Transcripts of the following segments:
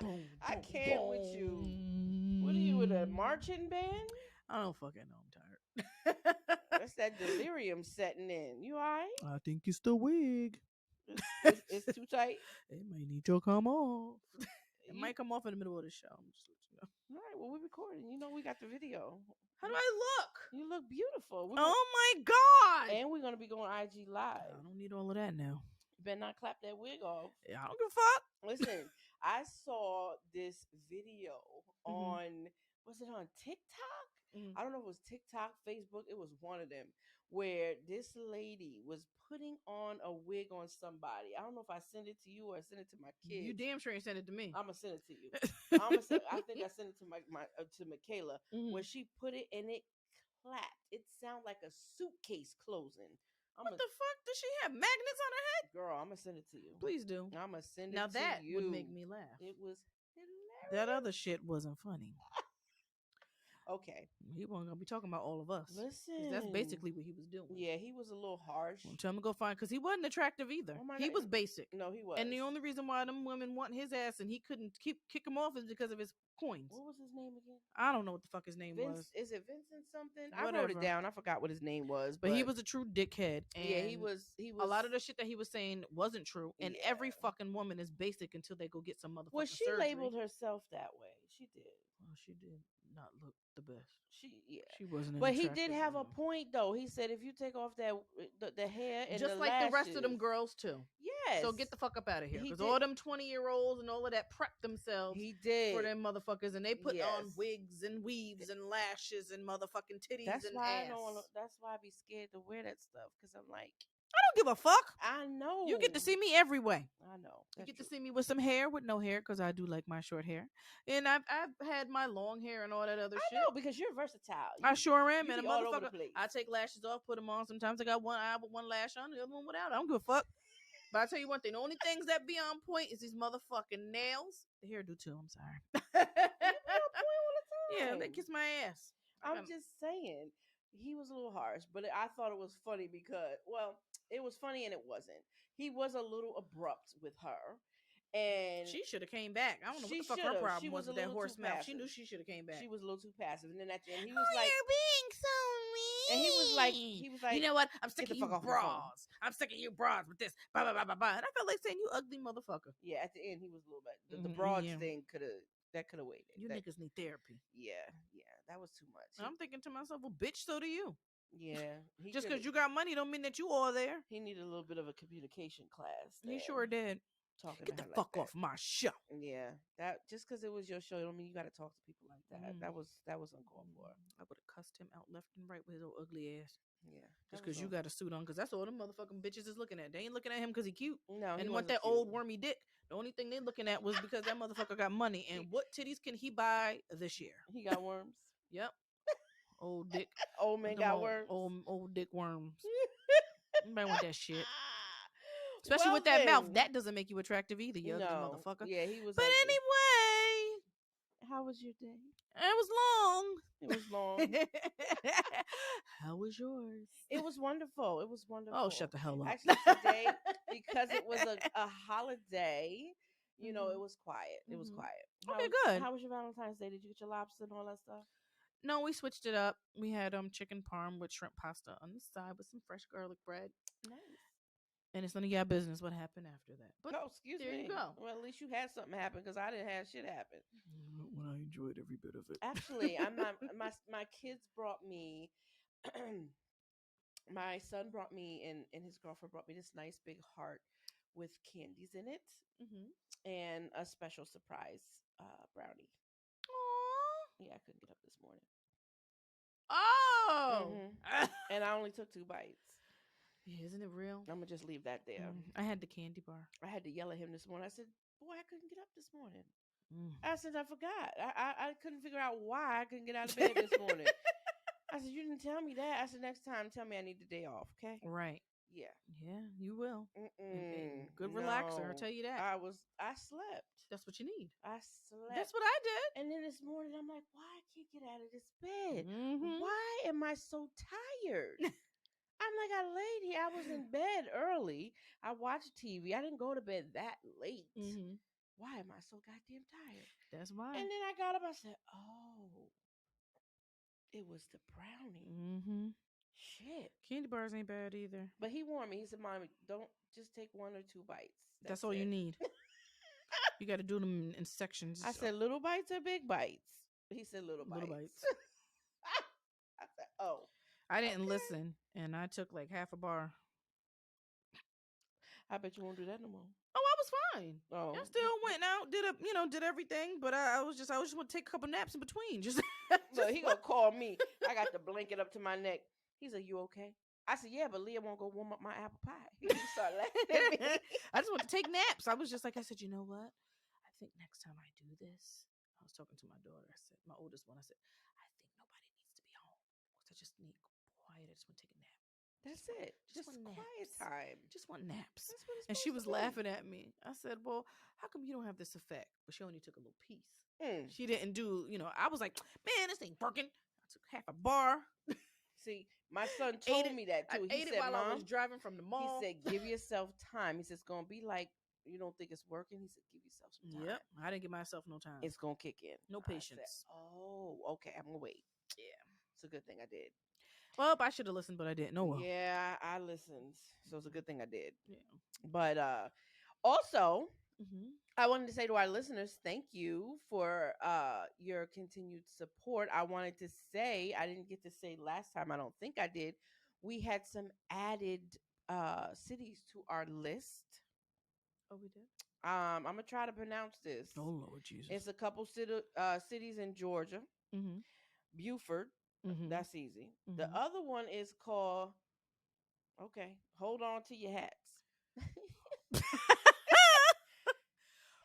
Boom, I boom, can't with you. What are you with a marching band? I don't fucking know. I'm tired. That's that delirium setting in. You all right? I think it's the wig. It's too tight. It might need to come off. It You, might come off in the middle of the show. I'm just let you know. all right, well, we're recording. You know, we got the video. How do I look? You look beautiful. Oh my god! And we're going to be going IG Live. I don't need all of that now. You better not clap that wig off. Yeah, I don't give a fuck. Listen, I saw this video on, was it on TikTok? I don't know if it was TikTok, Facebook. It was one of them where this lady was putting on a wig on somebody. I don't know if I sent it to you or I sent it to my kids. You damn sure ain't sent it to me. I'm gonna send it to you. I think I sent it to to Michaela where she put it and it clapped. It sounded like a suitcase closing. What the fuck? Does she have magnets on her head? Girl, I'm gonna send it to you. Please do. I'm gonna send it now to that you. would make me laugh. It was hilarious. That other shit wasn't funny. Okay. He wasn't gonna be talking about all of us. Listen, that's basically what he was doing. Yeah, he was a little harsh. Well, tell him to go find, because he wasn't attractive either. Oh he was basic. No, he was. And the only reason why them women want his ass and he couldn't kick him off is because of his coins. What was his name again? I don't know what the fuck his name was. Is it Vincent something? Whatever. I wrote it down. I forgot what his name was. But he was a true dickhead. And yeah, he was. A lot of the shit that he was saying wasn't true. And every fucking woman is basic until they go get some motherfucking Well, she surgery. labeled herself that way. She did. Well, she did not look the best. She wasn't. But he did have a point though. He said if you take off that the hair and just the like lashes, the rest of them girls too. Yes. So get the fuck up out of here, because all them 20-year-olds and all of that prep themselves. He did for them motherfuckers, and they put on wigs and weaves and lashes and motherfucking titties that's and why ass. That's why I be scared to wear that stuff, because I'm like, I don't give a fuck. I know. You get to see me every way. I know. You get to see me with some hair, with no hair, because I do like my short hair. And I've had my long hair and all that other shit. I know, because you're versatile. I sure am. And a all over motherfucker, the place. I take lashes off, put them on. Sometimes I got one eye with one lash on, the other one without. I don't give a fuck. But I tell you one thing, the only things that be on point is these motherfucking nails. The hairdo too, I'm sorry. They be on point all the time. Yeah, they kiss my ass. I'm just saying, he was a little harsh, but I thought it was funny because, well, it was funny and it wasn't. He was a little abrupt with her, and she should have came back. I don't know what the fuck her problem was with that horse mouth. She knew she should have came back. She was a little too passive, and then at the end, he was like, "You're being so mean." And he was like, you know what? I'm sick of you bras. I'm sick of you bras with this. Blah, blah, blah, blah, blah. And I felt like saying, you ugly motherfucker. Yeah, at the end, he was a little bit. The broads thing could have waited. You niggas need therapy. Yeah, that was too much. I'm thinking to myself, well, bitch, so do you. Yeah. Just because you got money don't mean that you all there. He needed a little bit of a communication class. He sure did. Get the fuck off my show. Yeah, that just because it was your show, don't mean you got to talk to people like that. That was uncalled for. I would have cussed him out left and right with his old ugly ass. Yeah, just because you got a suit on, because that's all them motherfucking bitches is looking at. They ain't looking at him because he cute. No, and want that old wormy dick. The only thing they looking at was because that motherfucker got money. And what titties can he buy this year? He got worms. Yep. Old dick. Old man got worms. Old dick worms. Nobody want that shit. Especially with that mouth. That doesn't make you attractive either, you ugly motherfucker. Yeah, he was. But anyway, how was your day? It was long. It was long. How was yours? It was wonderful. It was wonderful. Oh, shut the hell up. Actually, today, because it was a holiday, you know, it was quiet. It was quiet. Okay, good. How was your Valentine's Day? Did you get your lobster and all that stuff? No, we switched it up. We had chicken parm with shrimp pasta on the side with some fresh garlic bread. Nice. And it's none of your business what happened after that. But excuse me. There you go. Well, at least you had something happen, because I didn't have shit happen. Well, I enjoyed every bit of it. Actually, my kids brought me. My son brought me and his girlfriend brought me this nice big heart with candies in it, and a special surprise brownie. Aww. Yeah, I couldn't get up this morning. Oh. And I only took 2 bites. Yeah, isn't it real? I'm gonna just leave that there. I had the candy bar. I had to yell at him this morning. I said, "Boy, I couldn't get up this morning." I said, "I forgot. I couldn't figure out why I couldn't get out of bed this morning." I said, "You didn't tell me that." I said, "Next time, tell me I need the day off, okay?" Right. Yeah. Yeah, you will. Good relaxer, I'll tell you that. I slept. That's what you need. I slept. That's what I did. And then this morning, I'm like, why I can't get out of this bed? Why am I so tired? I'm like, I laid here. I was in bed early. I watched TV. I didn't go to bed that late. Mm-hmm. Why am I so goddamn tired? That's why. And then I got up. I said, oh, it was the brownie. Mm-hmm. Shit. Candy bars ain't bad either. But he warned me. He said, Mommy, don't just take 1 or 2 bites. That's all it. you need. You got to do them in sections. I said, little bites or big bites? He said, little bites. Little bites. I said, oh. I didn't listen, and I took like half a bar. I bet you won't do that no more. Oh, I was fine. Oh, I still went out, did everything, but I was just want to take a couple naps in between. Just look, he gonna call me. I got the blanket up to my neck. He said, "You okay?" I said, "Yeah, but Leah won't go warm up my apple pie." He just started laughing at me. I just want to take naps. I was just like, I said, you know what? I think next time I do this, I was talking to my daughter. I said, my oldest one. I said, I think nobody needs to be home because I just need quiet. I just want to take a nap. That's it. Just quiet time. Just want naps. That's what it's and she was supposed to be. laughing at me. I said, well, how come you don't have this effect? But she only took a little piece. Mm. She didn't do, I was like, man, this ain't working. I took half a bar. See, my son told me that too. He said, while I was driving from the mall. He said, give yourself time. He said, it's going to be like, you don't think it's working? He said, give yourself some time. Yep. I didn't give myself no time. It's going to kick in. No patience. Said, oh, okay. I'm going to wait. Yeah. It's a good thing I did. Well, I should have listened, but I didn't. No. Yeah, I listened. So it's a good thing I did. Yeah. But also, I wanted to say to our listeners, thank you for your continued support. I wanted to say, I didn't get to say last time, I don't think I did. We had some added cities to our list. Oh, we did? I'm going to try to pronounce this. Oh, Lord Jesus. It's a couple cities in Georgia. Mm-hmm. Buford. Mm-hmm. That's easy. Mm-hmm. The other one is called, okay, hold on to your hats.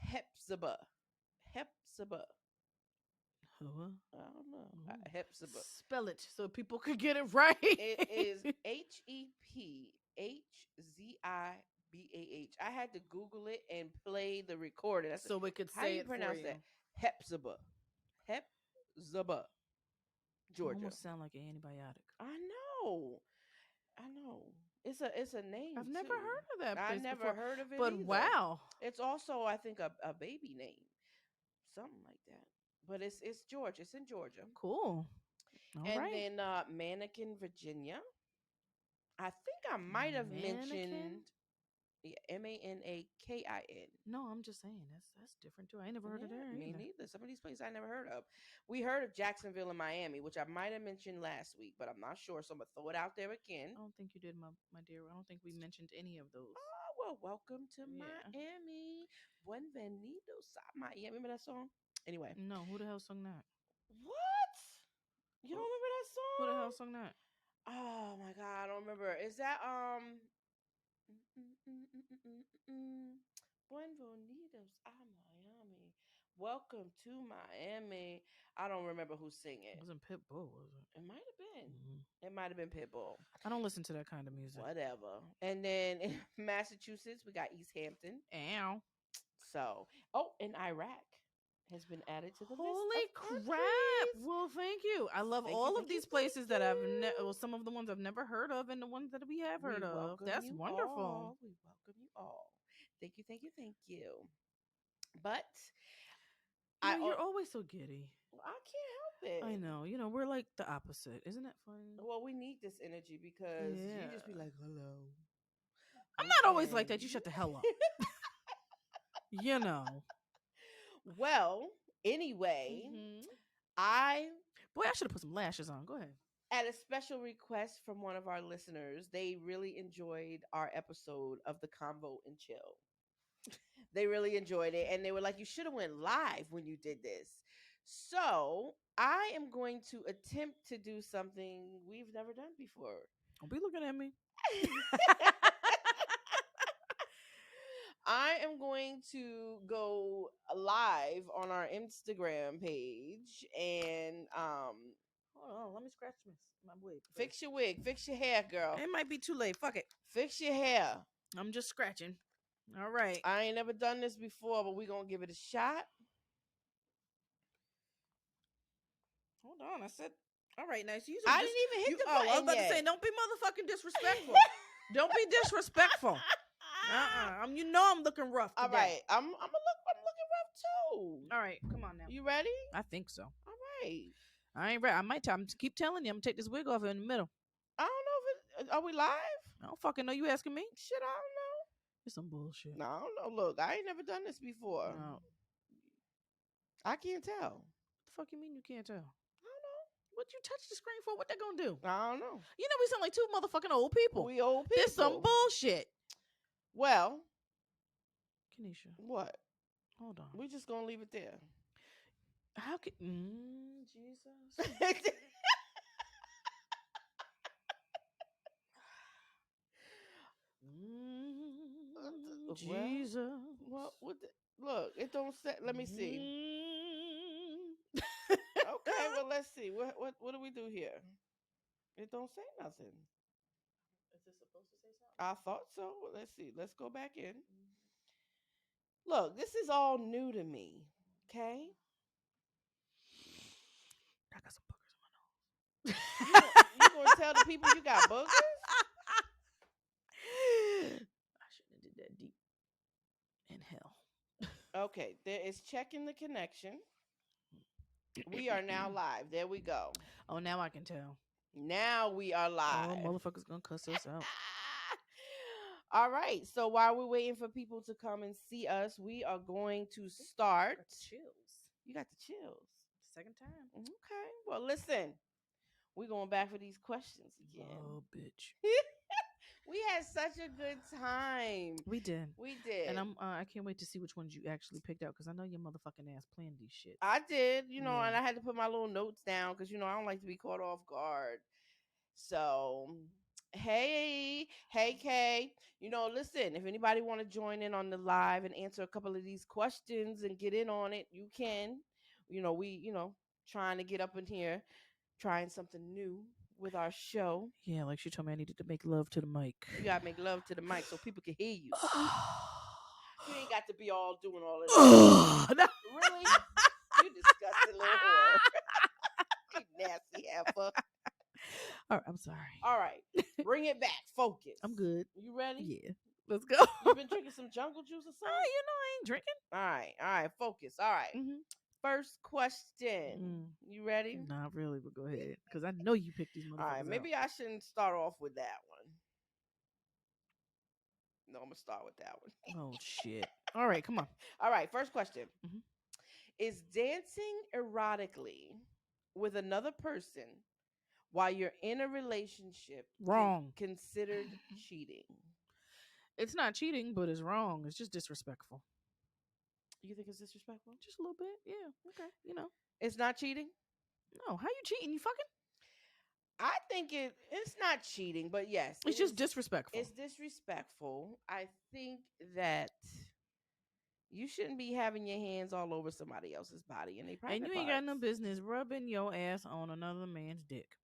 Hepzibah. Hepzibah. I don't know. Hepzibah. Spell it so people could get it right. It is HEPHZIBAH. I had to Google it and play the recording. So we could say it pronounce for you. That? Hepzibah. Hepzibah. Georgia. Almost sound like an antibiotic. I know. It's a name. I've never heard of that place I never before. heard of it. But either. Wow. It's also, I think, a baby name. Something like that. But it's Georgia. It's in Georgia. Cool. All right. Then Mannequin, Virginia. I think I might have mentioned MANAKIN. No, I'm just saying that's different too. I ain't never heard of that. Me neither. Some of these places I never heard of. We heard of Jacksonville and Miami, which I might have mentioned last week, but I'm not sure. So I'm gonna throw it out there again. I don't think you did, my dear. I don't think we mentioned any of those. Oh well, welcome to Miami. Buenvenidos a Miami. Remember that song? Anyway. No, who the hell sung that? What? You don't remember that song? Who the hell sung that? Oh my God, I don't remember. Is that Buenvenidos a Miami. Welcome to Miami. I don't remember who sang it. It wasn't Pitbull, was it? It might have been. It might have been Pitbull. I don't listen to that kind of music. Whatever. And then in Massachusetts, we got East Hampton. Ow. So, and Iraq has been added to the list. Holy crap! Well, thank you. I love all of these places that I've some of the ones I've never heard of, and the ones that we have heard of. That's wonderful. We welcome you all. Thank you, thank you, thank you. But you're always so giddy. I can't help it. I know. We're like the opposite. Isn't that funny? Well, we need this energy because you just be like, hello. I'm not always like that. You shut the hell up. Well, anyway, I should have put some lashes on. Go ahead. At a special request from one of our listeners, they really enjoyed our episode of the Convo and Chill. They really enjoyed it, and they were like, you should have went live when you did this. So I am going to attempt to do something we've never done before. Don't be looking at me. I am going to go live on our Instagram page and hold on, let me scratch my wig. Fix your wig, fix your hair, girl. It might be too late. Fuck it. Fix your hair. I'm just scratching. All right. I ain't never done this before, but we're gonna give it a shot. Hold on, I said All right, nice. You I didn't even hit the I was button about to say, yet. don't be motherfucking disrespectful. Don't be disrespectful. You know I'm looking rough today. All right, I'm looking rough too. All right, come on now. You ready? I think so. All right. I ain't ready. I might. I'm keep telling you. I'm gonna take this wig off in the middle. I don't know if it. Are we live? I don't fucking know. You asking me? Shit, I don't know. It's some bullshit. No, I don't know. Look, I ain't never done this before. No. I can't tell. The fuck you mean you can't tell? I don't know. What you touch the screen for? What they gonna do? I don't know. You know we sound like two motherfucking old people. We old people. This some bullshit. Well, Kenesha, what? hold on. We just gonna leave it there. How can Jesus? Jesus. Well, look, it don't say. Let me see. Okay, well, let's see. What do we do here? It don't say nothing. Is this supposed to say something? I thought so. Well, let's see. Let's go back in. Look, this is all new to me. Okay. I got some boogers in my nose. You gonna tell the people you got boogers? I shouldn't have did that deep. Inhale. Okay, there is checking the connection. We are now live. There we go. Oh, now I can tell. Now we are live. Oh, motherfuckers gonna cuss us out. All right. So while we're waiting for people to come and see us, we are going to start. Got the chills. You got the chills. Second time. Okay. Well, listen. We're going back for these questions again. Oh, bitch. We had such a good time. We did. We did. And I can't wait to see which ones you actually picked out because I know your motherfucking ass planned these shit. I did, and Yeah. I had to put my little notes down because, I don't like to be caught off guard. So, hey, Kay, listen, if anybody want to join in on the live and answer a couple of these questions and get in on it, you can. We, trying to get up in here, trying something new with our show. Yeah, like she told me I needed to make love to the mic. You gotta make love to the mic so people can hear you. You ain't got to be all doing all of that. Really? You disgusting little whore. You nasty heifer. All right, I'm sorry. All right, bring it back. Focus. I'm good. You ready? Yeah. Let's go. You been drinking some jungle juice or something? I ain't drinking. All right. Focus. All right. Mm-hmm. First question. You ready? Not really, but go ahead. Because I know you picked these motherfuckers. All right, maybe I shouldn't start off with that one. No, I'm going to start with that one. Oh, shit. All right, come on. All right, first question. Mm-hmm. Is dancing erotically with another person while you're in a relationship wrong considered cheating? It's not cheating, but it's wrong. It's just disrespectful. You think it's disrespectful? Just a little bit. Yeah. Okay. It's not cheating? No. How you cheating? You fucking? I think it's not cheating, but yes. It's just disrespectful. It's disrespectful. I think that you shouldn't be having your hands all over somebody else's body and you ain't got no business rubbing your ass on another man's dick.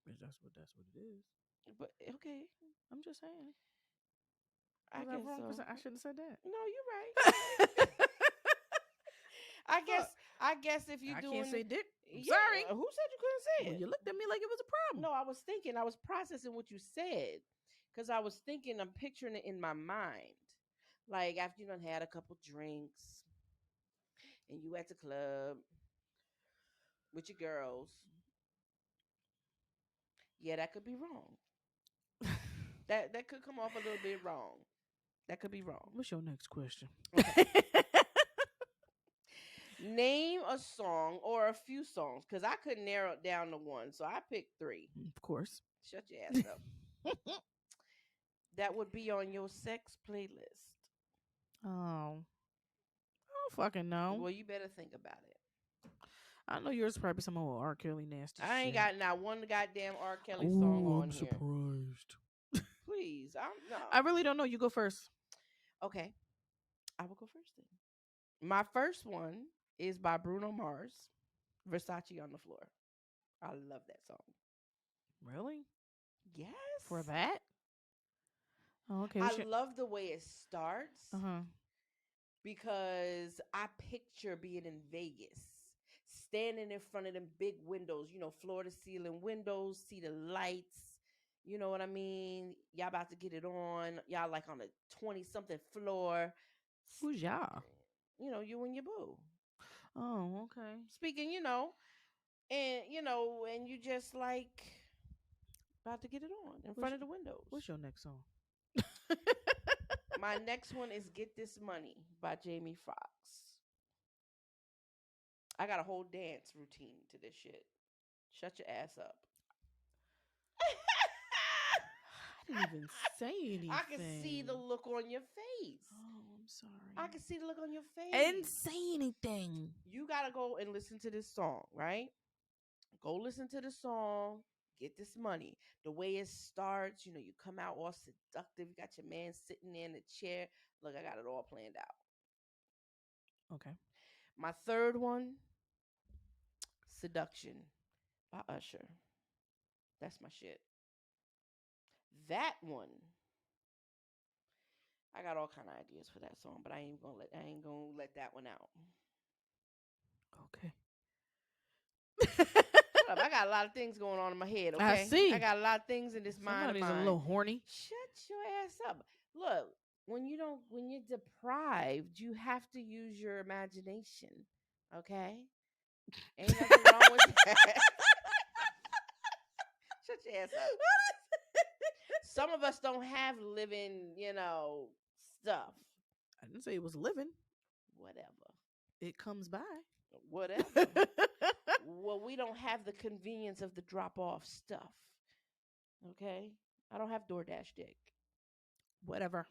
That's what it is. But okay. I'm just saying. I guess so. I shouldn't have said that. No, you're right. I guess if you can't say dick. Yeah, sorry. Who said you couldn't say it? Well, you looked at me like it was a problem. No, I was processing what you said because I was thinking, I'm picturing it in my mind. Like after you done had a couple drinks and you at the club with your girls. Yeah, that could be wrong. that could come off a little bit wrong. That could be wrong. What's your next question? Okay. Name a song or a few songs, because I couldn't narrow it down to one, so I picked 3. Of course. Shut your ass up. That would be on your sex playlist. Oh. I don't fucking know. Well, you better think about it. I know yours is probably some old R. Kelly nasty I ain't shit. got not one goddamn R. Kelly song on I'm here. surprised. Please. No. I really don't know. You go first. Okay. I will go first then. My first one is by Bruno Mars, Versace on the Floor. I love that song. Really? Yes. For that? Oh, okay. I love the way it starts. Uh-huh. Because I picture being in Vegas, standing in front of them big windows, floor to ceiling windows, see the lights. You know what I mean? Y'all about to get it on. Y'all like on a 20 something floor. Who's y'all? You and your boo. Oh, okay. Speaking, and you just like about to get it on in front of the windows. What's your next song? My next one is Get This Money by Jamie Foxx. I got a whole dance routine to this shit. Shut your ass up. I didn't even say anything. I can see the look on your face. Oh, I'm sorry. I can see the look on your face. I didn't say anything. You gotta go and listen to this song, right? Go listen to the song. Get This Money. The way it starts, you come out all seductive. You got your man sitting there in the chair. Look, I got it all planned out. Okay. My third one, Seduction by Usher. That's my shit. That one, I got all kind of ideas for that song, but I ain't gonna let that one out. Okay. I got a lot of things going on in my head. Okay, I see. I got a lot of things in this mind. Somebody's a little horny. Shut your ass up. Look, when you're deprived, you have to use your imagination. Okay, ain't nothing wrong with that. Shut your ass up. Some of us don't have living, stuff. I didn't say it was living. Whatever. It comes by. Whatever. Well, we don't have the convenience of the drop-off stuff. Okay? I don't have DoorDash dick. Whatever.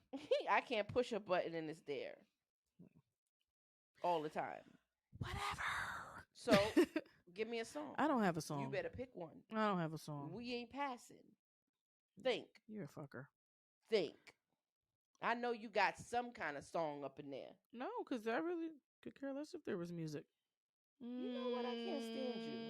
I can't push a button and it's there. All the time. Whatever. So, give me a song. I don't have a song. You better pick one. I don't have a song. We ain't passing. Think. You're a fucker. Think. I know you got some kind of song up in there. No, because I really could care less if there was music. You know what? I can't stand you.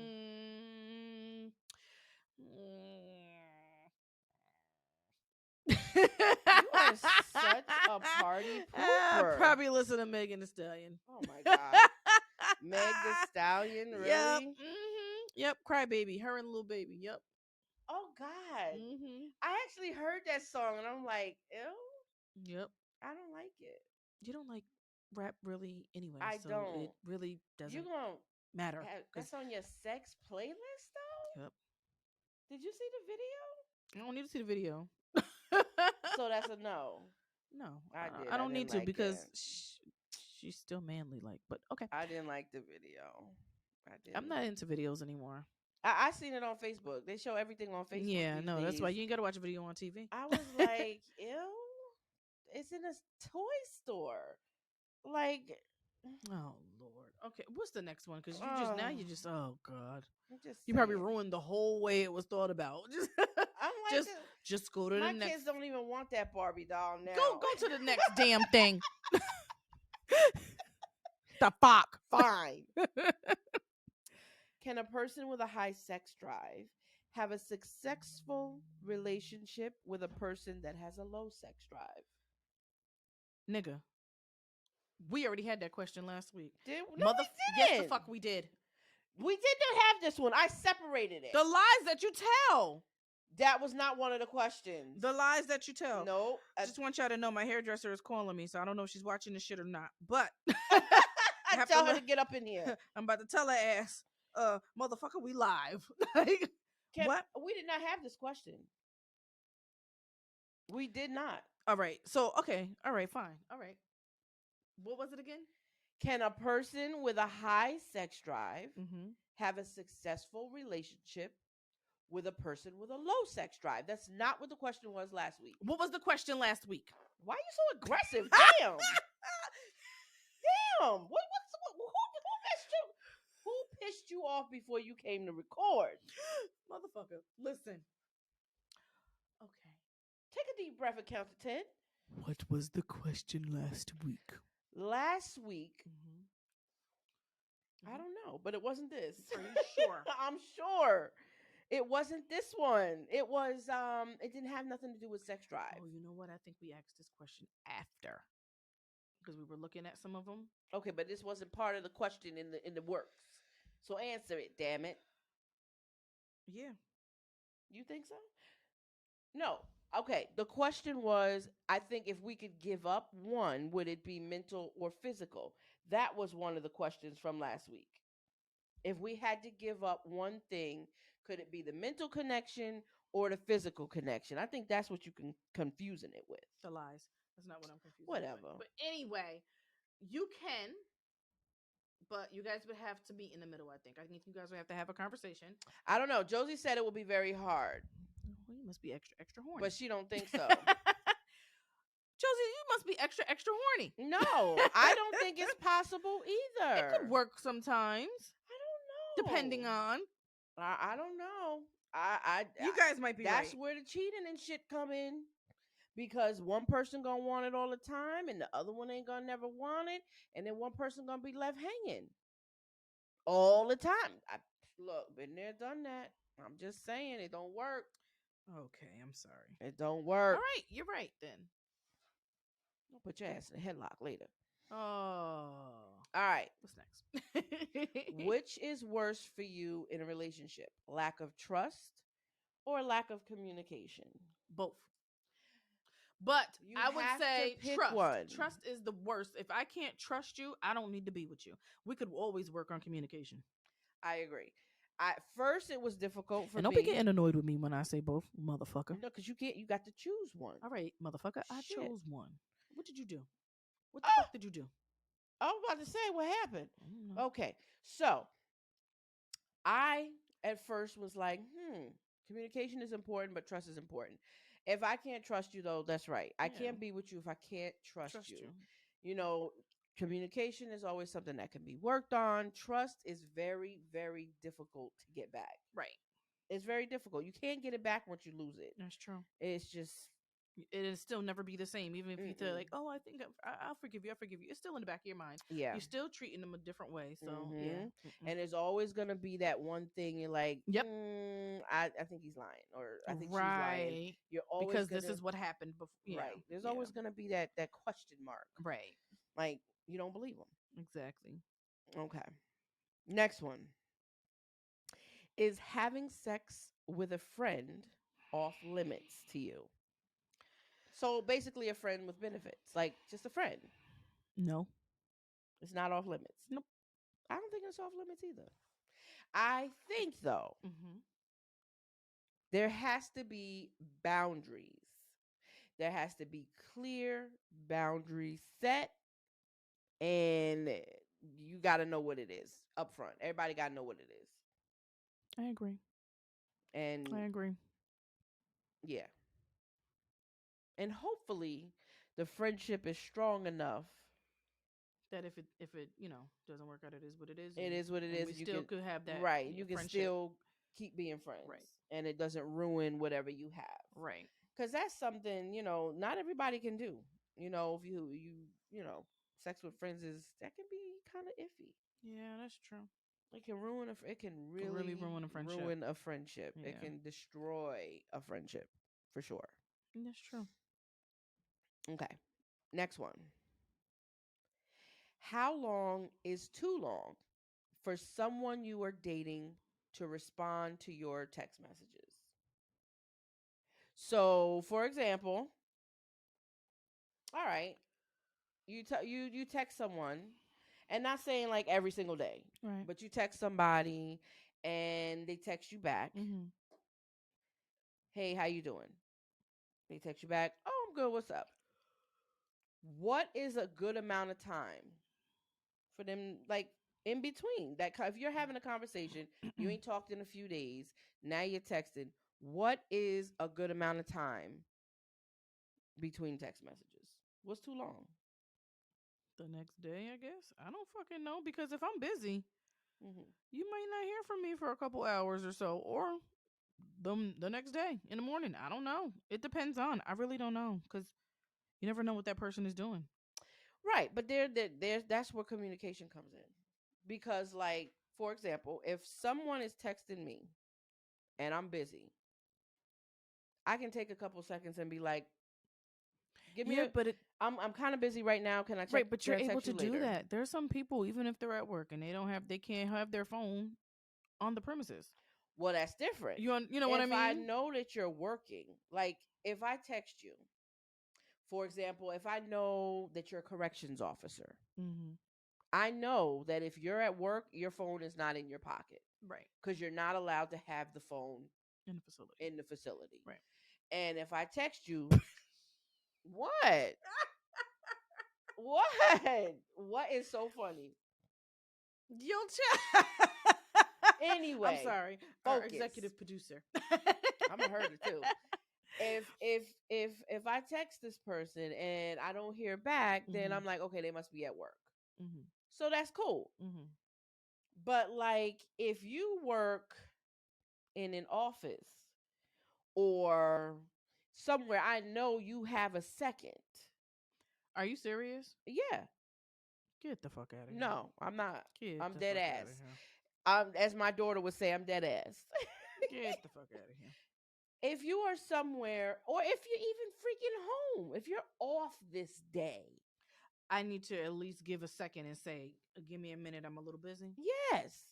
You are such a party pooper. Probably listen to Megan Thee Stallion. Oh my God. Meg Thee Stallion, really? Yep. Mm-hmm. Yep. Crybaby. Her and Lil Baby. Yep. Oh God. Mm-hmm. I actually heard that song and I'm like, ew. Yep. I don't like it. You don't like rap really anyway. I so don't. It really doesn't You gonna matter. That's on your sex playlist though? Yep. Did you see the video? I don't need to see the video. So that's a no. No, I did. I don't need to like because she's still manly. But okay. I didn't like the video. I'm not into videos anymore. I seen it on Facebook. They show everything on Facebook. Yeah, no, that's why you ain't gotta watch a video on TV. I was like, ew, it's in a toy store. Like, oh Lord. Okay, what's the next one? Because oh God, you saying. probably ruined the whole way it was thought about. I'm like, just go to the next. My kids don't even want that Barbie doll now. Go to the next damn thing. The fuck. Fine. Can a person with a high sex drive have a successful relationship with a person that has a low sex drive? Nigga. We already had that question last week. We didn't. Yes, the fuck we did. We did not have this one. I separated it. The lies that you tell. That was not one of the questions. The lies that you tell. No. I just want y'all to know my hairdresser is calling me, so I don't know if she's watching this shit or not. But I tell her to get up in here. I'm about to tell her ass, motherfucker, we live. What? We did not have this question. We did not. All right. So, okay. All right, fine. All right. What was it again? Can a person with a high sex drive have a successful relationship with a person with a low sex drive? That's not what the question was last week. What was the question last week? Why are you so aggressive? Damn. Damn. Who messed you? Who pissed you off before you came to record? Motherfucker, listen. Okay. Take a deep breath and count to 10. What was the question last week? Last week, I don't know, but it wasn't this. Are you sure? I'm sure. It wasn't this one. It was, it didn't have nothing to do with sex drive. Oh, you know what? I think we asked this question after. Because we were looking at some of them. Okay, but this wasn't part of the question in the works. So answer it, damn it. Yeah. You think so? No. Okay. The question was, I think if we could give up one, would it be mental or physical? That was one of the questions from last week. If we had to give up one thing, could it be the mental connection or the physical connection? I think that's what you can confusing it with. The lies. That's not what I'm confused with. Whatever. But anyway, you can, but you guys would have to meet in the middle, I think. I think you guys would have to have a conversation. I don't know. Josie said it will be very hard, Well, you must be extra, extra horny. but she don't think so. Josie, you must be extra, extra horny. No, I don't think it's possible either. It could work sometimes. I don't know. Depending on. I don't know. You guys might be that's right. where the cheating and shit come in. Because one person gonna want it all the time and the other one ain't gonna never want it. And then one person gonna be left hanging all the time. Look, been there, done that. I'm just saying it don't work. Okay, I'm sorry. It don't work. All right, you're right then. Don't put your ass in a headlock later. Oh. All right. What's next? Which is worse for you in a relationship? Lack of trust or lack of communication? Both. But You I would have to say pick trust. one. Trust is the worst. If I can't trust you, I don't need to be with you. We could always work on communication. I agree. At first, it was difficult for and don't me. be getting annoyed with me when I say both, motherfucker. No, because you can't. You got to choose one. All right, motherfucker. I Shit. chose one. What did you do? What the fuck did you do? I was about to say what happened. I don't know. Okay, so I at first was like, communication is important, but trust is important. If I can't trust you, though, that's right. I can't be with you if I can't trust you. You know, communication is always something that can be worked on. Trust is very, very difficult to get back. Right. It's very difficult. You can't get it back once you lose it. That's true. It's just it'll still never be the same. Even if you feel like, oh, I think I'll forgive you. I'll forgive you. It's still in the back of your mind. Yeah. You're still treating them a different way. So yeah. And there's always gonna be that one thing you're like, yep. I think he's lying, or I think she's right. lying. You're always because this is what happened before. Yeah. Right. There's always gonna be that question mark. Right. Like you don't believe him. Exactly. Okay. Next one. Is having sex with a friend off limits to you? So basically a friend with benefits, like just a friend. No. It's not off limits. Nope. I don't think it's off limits either. I think though, there has to be boundaries. There has to be clear boundaries set, and you got to know what it is up front. Everybody got to know what it is. I agree. And I agree. Yeah. And hopefully the friendship is strong enough that if it doesn't work out, it is what it is. It is what it is. We still could have that. Right. You can friendship. still keep being friends. Right. And it doesn't ruin whatever you have. Right. Because that's something, not everybody can do. If you sex with friends that can be kind of iffy. Yeah, that's true. It can really ruin a friendship. Yeah. It can destroy a friendship for sure. That's true. Okay. Next one. How long is too long for someone you are dating to respond to your text messages? So, for example, all right, you text someone, and not saying like every single day, right? But you text somebody, and they text you back. Hey, how you doing? They text you back. Oh, I'm good. What's up? What is a good amount of time for them, like in between that? If you're having a conversation, you ain't talked in a few days, now you're texting. What is a good amount of time between text messages? What's too long? The next day, I guess. I don't fucking know, because if I'm busy, you might not hear from me for a couple hours or so, or the next day in the morning. I don't know. It depends on. I really don't know, because you never know what that person is doing. Right, but that's where communication comes in. Because, like, for example, if someone is texting me and I'm busy, I can take a couple seconds and be like, Give me Yeah, a. but it I'm kind of busy right now. Can I check? right, but Can you're I able text to you do later? that. There are some people, even if they're at work and they can't have their phone on the premises. Well, that's different. You know what I If I mean? know that you're working, like if I text you, for example, if I know that you're a corrections officer, Mm-hmm. I know that if you're at work, your phone is not in your pocket Right. because you're not allowed to have the phone In the facility. in the facility. Right. And if I text you, what? What? What is so funny? You'll check. I'm Anyway, sorry. Our focus. executive producer. I'm a herder too. If I text this person and I don't hear back, then I'm like, okay, they must be at work. Mm-hmm. So that's cool. Mm-hmm. But like if you work in an office or somewhere I know you have a second. Are you serious? Yeah. Get the fuck out of here. No, I'm not. Get I'm the dead fuck out of ass. here. As my daughter would say, I'm dead ass. Get the fuck out of here. If you are somewhere, or if you're even freaking home, if you're off this day, I need to at least give a second and say, give me a minute. I'm a little busy. yes.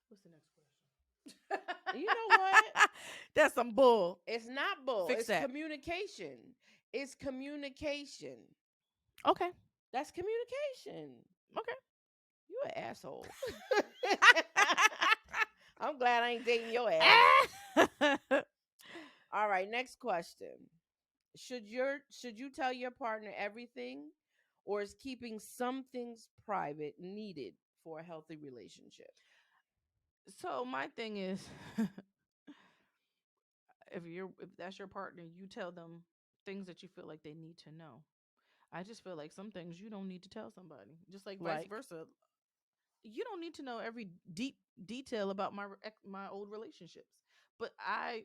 What's the next question? You know what? That's some bull. It's not bull. Fix It's that. communication. It's communication. Okay. That's communication. Okay. You an asshole. I'm glad I ain't dating your ass. All right, next question. Should you tell your partner everything, or is keeping some things private needed for a healthy relationship? So my thing is, if that's your partner, you tell them things that you feel like they need to know. I just feel like some things you don't need to tell somebody. Just like vice Like, versa. You don't need to know every deep detail about my old relationships. But I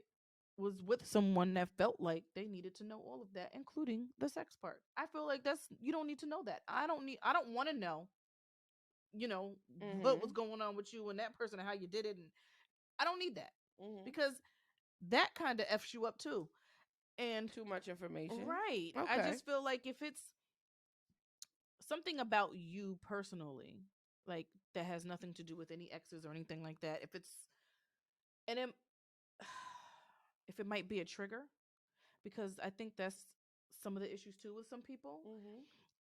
was with someone that felt like they needed to know all of that, including the sex part. I feel like that's you don't need to know that. I don't want to know, what was mm-hmm, going on with you and that person and how you did it, and I don't need that mm-hmm. because that kind of f's you up too. And Too much information. right, I Okay. just feel like if it's something about you personally, like that has nothing to do with any exes or anything like that, if it's and it, if it might be a trigger, because I think that's some of the issues too with some people. Mm-hmm.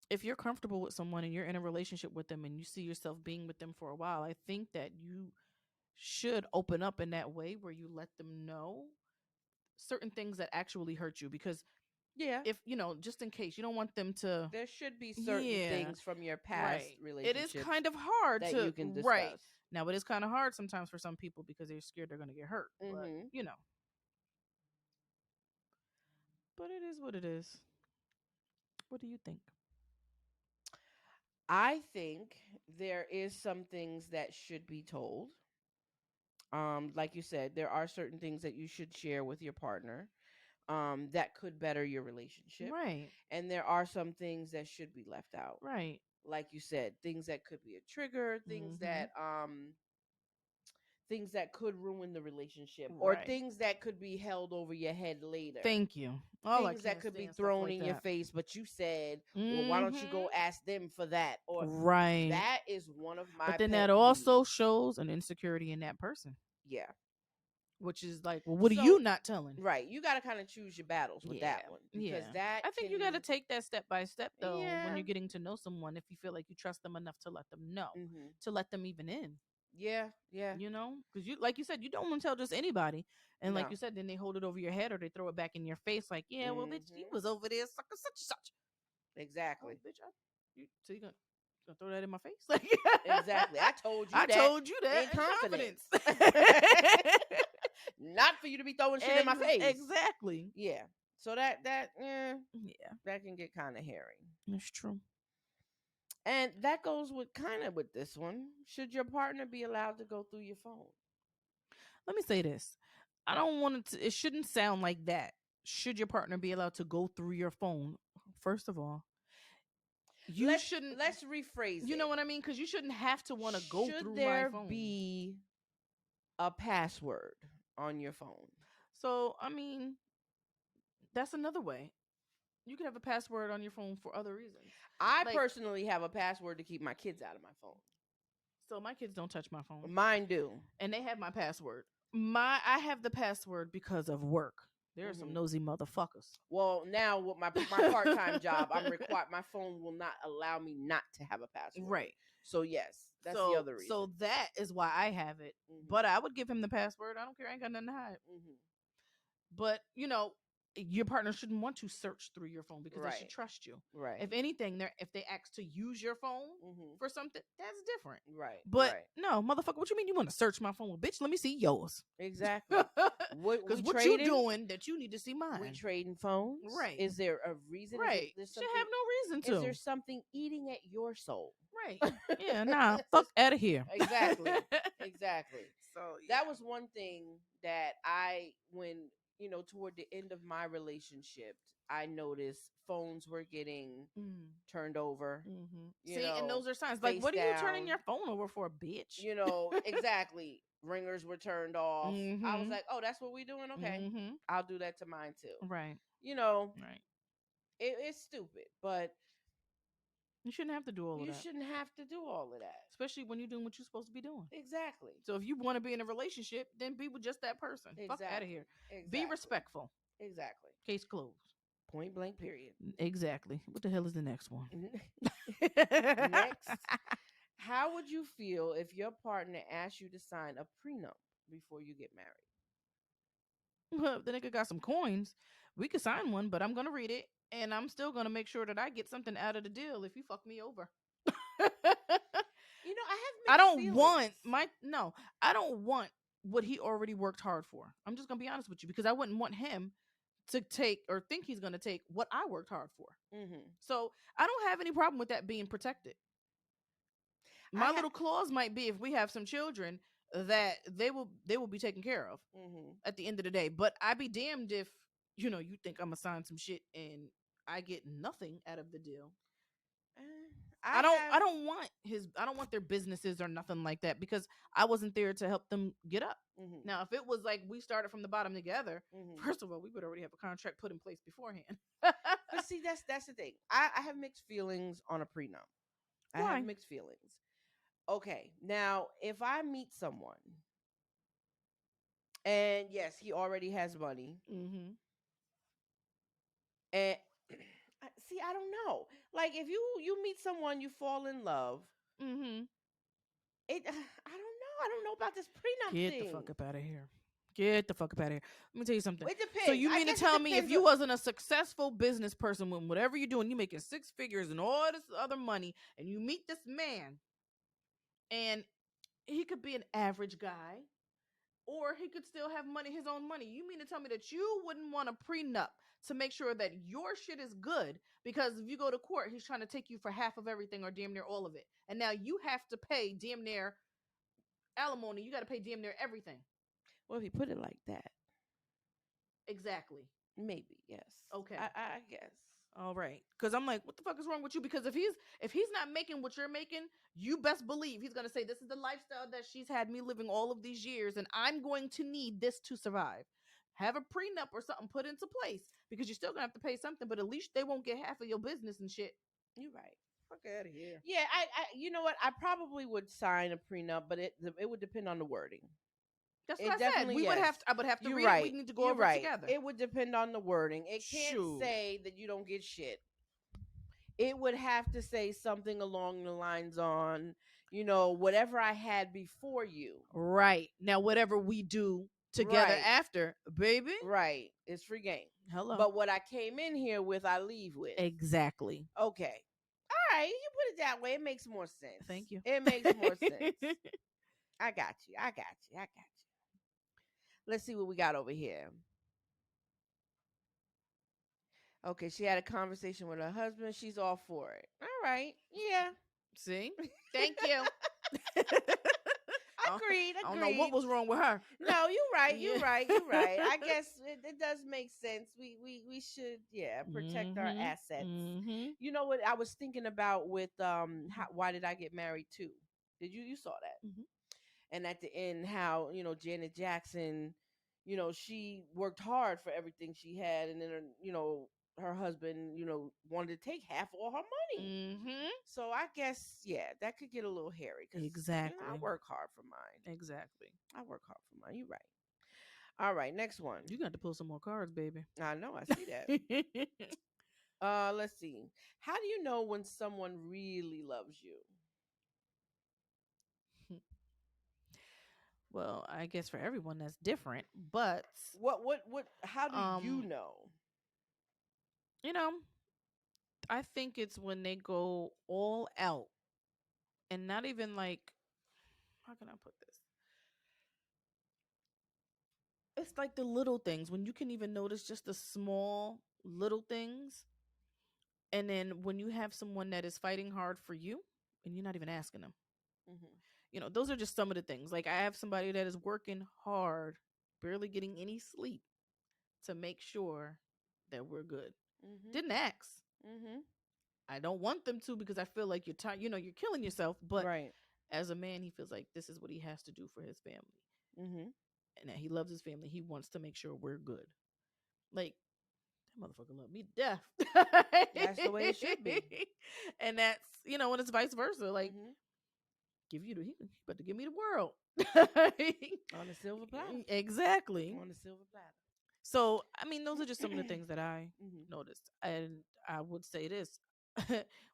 If you're comfortable with someone and you're in a relationship with them and you see yourself being with them for a while, I think that you should open up in that way where you let them know certain things that actually hurt you, because Yeah. if just in case you don't want them to. There should be certain Yeah, things from your past right, it is relationships kind of hard that to you can right discuss. now, it is kind of hard sometimes for some people because they're scared they're going to get hurt, Mm-hmm. but it is what it is. What do you think? I think there is some things that should be told. Like you said, there are certain things that you should share with your partner that could better your relationship. Right, And there are some things that should be left out. right. Like you said, things that could be a trigger, Mm-hmm. things that could ruin the relationship, or Right. things that could be held over your head later. Thank you. Oh, I Things that can't could be stand stuff thrown like in your that. face, but you said, well, why don't you Mm-hmm. go ask them for that? Or Right. that is one of But my then pet that also peeves. shows an insecurity in that person, Yeah. which is like, well, what are you So, not telling? right, you got to kind of choose your battles with Yeah. that one, because Yeah. that I think can, you got to take that step by step, though, when yeah, you're getting to know someone, if you feel like you trust them enough to let them know, hmm, to let them even in, yeah, yeah, because like you said, you don't want to tell just anybody. And like no, you said, then they hold it over your head or they throw it back in your face like, yeah, well, bitch, he hmm, was over there, such and such. Oh, exactly, bitch, so you gonna throw that in my face? Like, exactly. I told you I that told you that in in confidence, confidence. not for you to be throwing shit in my face. Exactly. Yeah. So Yeah, that can get kind of hairy. that's true. And that goes with kind of with this one. Should your partner be allowed to go through your phone? Let me say this. I don't want it to, it shouldn't sound like that. Should your partner be allowed to go through your phone? First of all, you shouldn't, Let's rephrase you know it. what I mean? Because you shouldn't have to want to go Should through my there phone. be a password on your phone? So I mean, that's another way. You can have a password on your phone for other reasons. I Like, personally have a password to keep my kids out of my phone. so my kids don't touch my phone, Mine do. and they have my password. I have the password because of work. There are some Hmm. nosy motherfuckers. Well, now with my part time job, I'm required. My phone will not allow me not to have a password. Right. So yes, that's the So other reason. so that is why I have it. But I would give him the password. I don't care. I ain't got nothing to hide. Hmm. But your partner shouldn't want to search through your phone because they should Right. trust you. Right. If anything, if they ask to use your phone Hmm. for something, that's different. Right. But right. no, motherfucker, what you mean you want to search my phone? Well, bitch, let me see yours. Exactly. Because what you doing that you need to see mine? We trading phones. Right. Is there a reason? Right. Is there Should something? have no reason to. Is there something eating at your soul? Right. Yeah. Nah. Fuck out of here. Exactly. Exactly. So That was one thing that when toward the end of my relationship, I noticed phones were getting turned over. Mm-hmm. See, and those are signs. Like, face what are you turning down. your phone over for, bitch? Exactly. Ringers were turned off. I was Mm-hmm. like, oh, that's what we doing? Okay. Mm-hmm. I'll do that to mine too. Right. Right. It's stupid, but You shouldn't have to do all of you that, shouldn't have to do all of that. especially when you're doing what you're supposed to be doing. Exactly. So if you want to be in a relationship, then be with just that person. Fuck out of here. Be respectful. Exactly. Case closed. Point blank. Period. Exactly. What the hell is the next one? Next, how would you feel if your partner asked you to sign a prenup before you get married? Well, if the nigga got some coins, we could sign one, but I'm gonna read it, and I'm still gonna make sure that I get something out of the deal if you fuck me over. I I have mixed don't want feelings. I don't want what he already worked hard for. I'm just gonna be honest with you because I wouldn't want him to take or think he's gonna take what I worked hard for. Mm-hmm. So I don't have any problem with that being protected. My little clause might be if we have some children that they will be taken care of Mm-hmm. at the end of the day. But I'd be damned if you think I'm gonna sign some shit and I get nothing out of the deal. I don't want their businesses or nothing like that because I wasn't there to help them get up. Mm-hmm. Now, if it was like we started from the bottom together, Mm-hmm. first of all, we would already have a contract put in place beforehand. But see, that's the thing. I have mixed feelings on a prenup. I Why? have mixed feelings. Okay, now if I meet someone and yes, he already has money, Mm-hmm. and see, I don't know. Like if you meet someone, you fall in love. Mm-hmm. I don't know. I don't know about this prenup Get thing. the fuck up out of here. Get the fuck up out of here. Let me tell you something. It depends. So you I mean to guess it tell me if depends you on- wasn't a successful business person with whatever you're doing, you making six figures and all this other money, and you meet this man, and he could be an average guy, or he could still have money, his own money. You mean to tell me that you wouldn't want a prenup to make sure that your shit is good? Because if you go to court, he's trying to take you for half of everything or damn near all of it, and now you have to pay damn near alimony. You got to pay damn near everything. Well, if you put it like that, Exactly. maybe yes. Okay. I guess. All right. Because I'm like, what the fuck is wrong with you? Because if he's not making what you're making, you best believe he's gonna say this is the lifestyle that she's had me living all of these years, and I'm going to need this to survive. Have a prenup or something put into place because you're still gonna have to pay something, but at least they won't get half of your business and shit. You're right. Fuck out of here. Yeah, you know what? I probably would sign a prenup, but it would depend on the wording. That's what I said. We would yes. have to. I would have to You're read right. it. We need to go You're over it right. together. It would depend on the wording. It can't Shoot. say that you don't get shit. It would have to say something along the lines on, whatever I had before you. Right. Now, whatever we do together Right. after, baby. Right. It's free game. Hello. But what I came in here with, I leave with. Exactly. Okay. All right. You put it that way. It makes more sense. Thank you. It makes more sense. I got you. Let's see what we got over here. Okay, she had a conversation with her husband. She's all for it. All right. Yeah. See? Thank you. Agreed. I don't know what was wrong with her. No, you're right. You're right. I guess it does make sense. We should protect our assets. Mm-hmm. You know what I was thinking about with why did I get married too? Did you saw that? Mm-hmm. And at the end, how Janet Jackson, she worked hard for everything she had, and then her husband, wanted to take half all her money. Mm-hmm. So I guess, yeah, that could get a little hairy because I Exactly. work hard for mine. Exactly. I work hard for mine. You're right. All right, next one. You got to pull some more cards, baby. I know, I see that. Let's see. How do you know when someone really loves you? Well, I guess for everyone that's different, but What how do you um, know? you know, I think it's when they go all out and not even like, how can I put this? It's like the little things when you can even notice just the small little things. And then when you have someone that is fighting hard for you and you're not even asking them, Mhm. those are just some of the things. Like I have somebody that is working hard, barely getting any sleep to make sure that we're good. Mhm. Didn't ask. Mhm. I don't want them to because I feel like you're tired, you're killing yourself. But Right. as a man, he feels like this is what he has to do for his family Mhm. and that he loves his family. He wants to make sure we're good. Like, that motherfucker love me to death. That's the way it should be. And that's, when it's vice versa. Like, Mhm. he about to give me the world. On a silver platter. Exactly. On a silver platter. So, I mean, those are just some of the things that I Mhm. noticed. And I would say this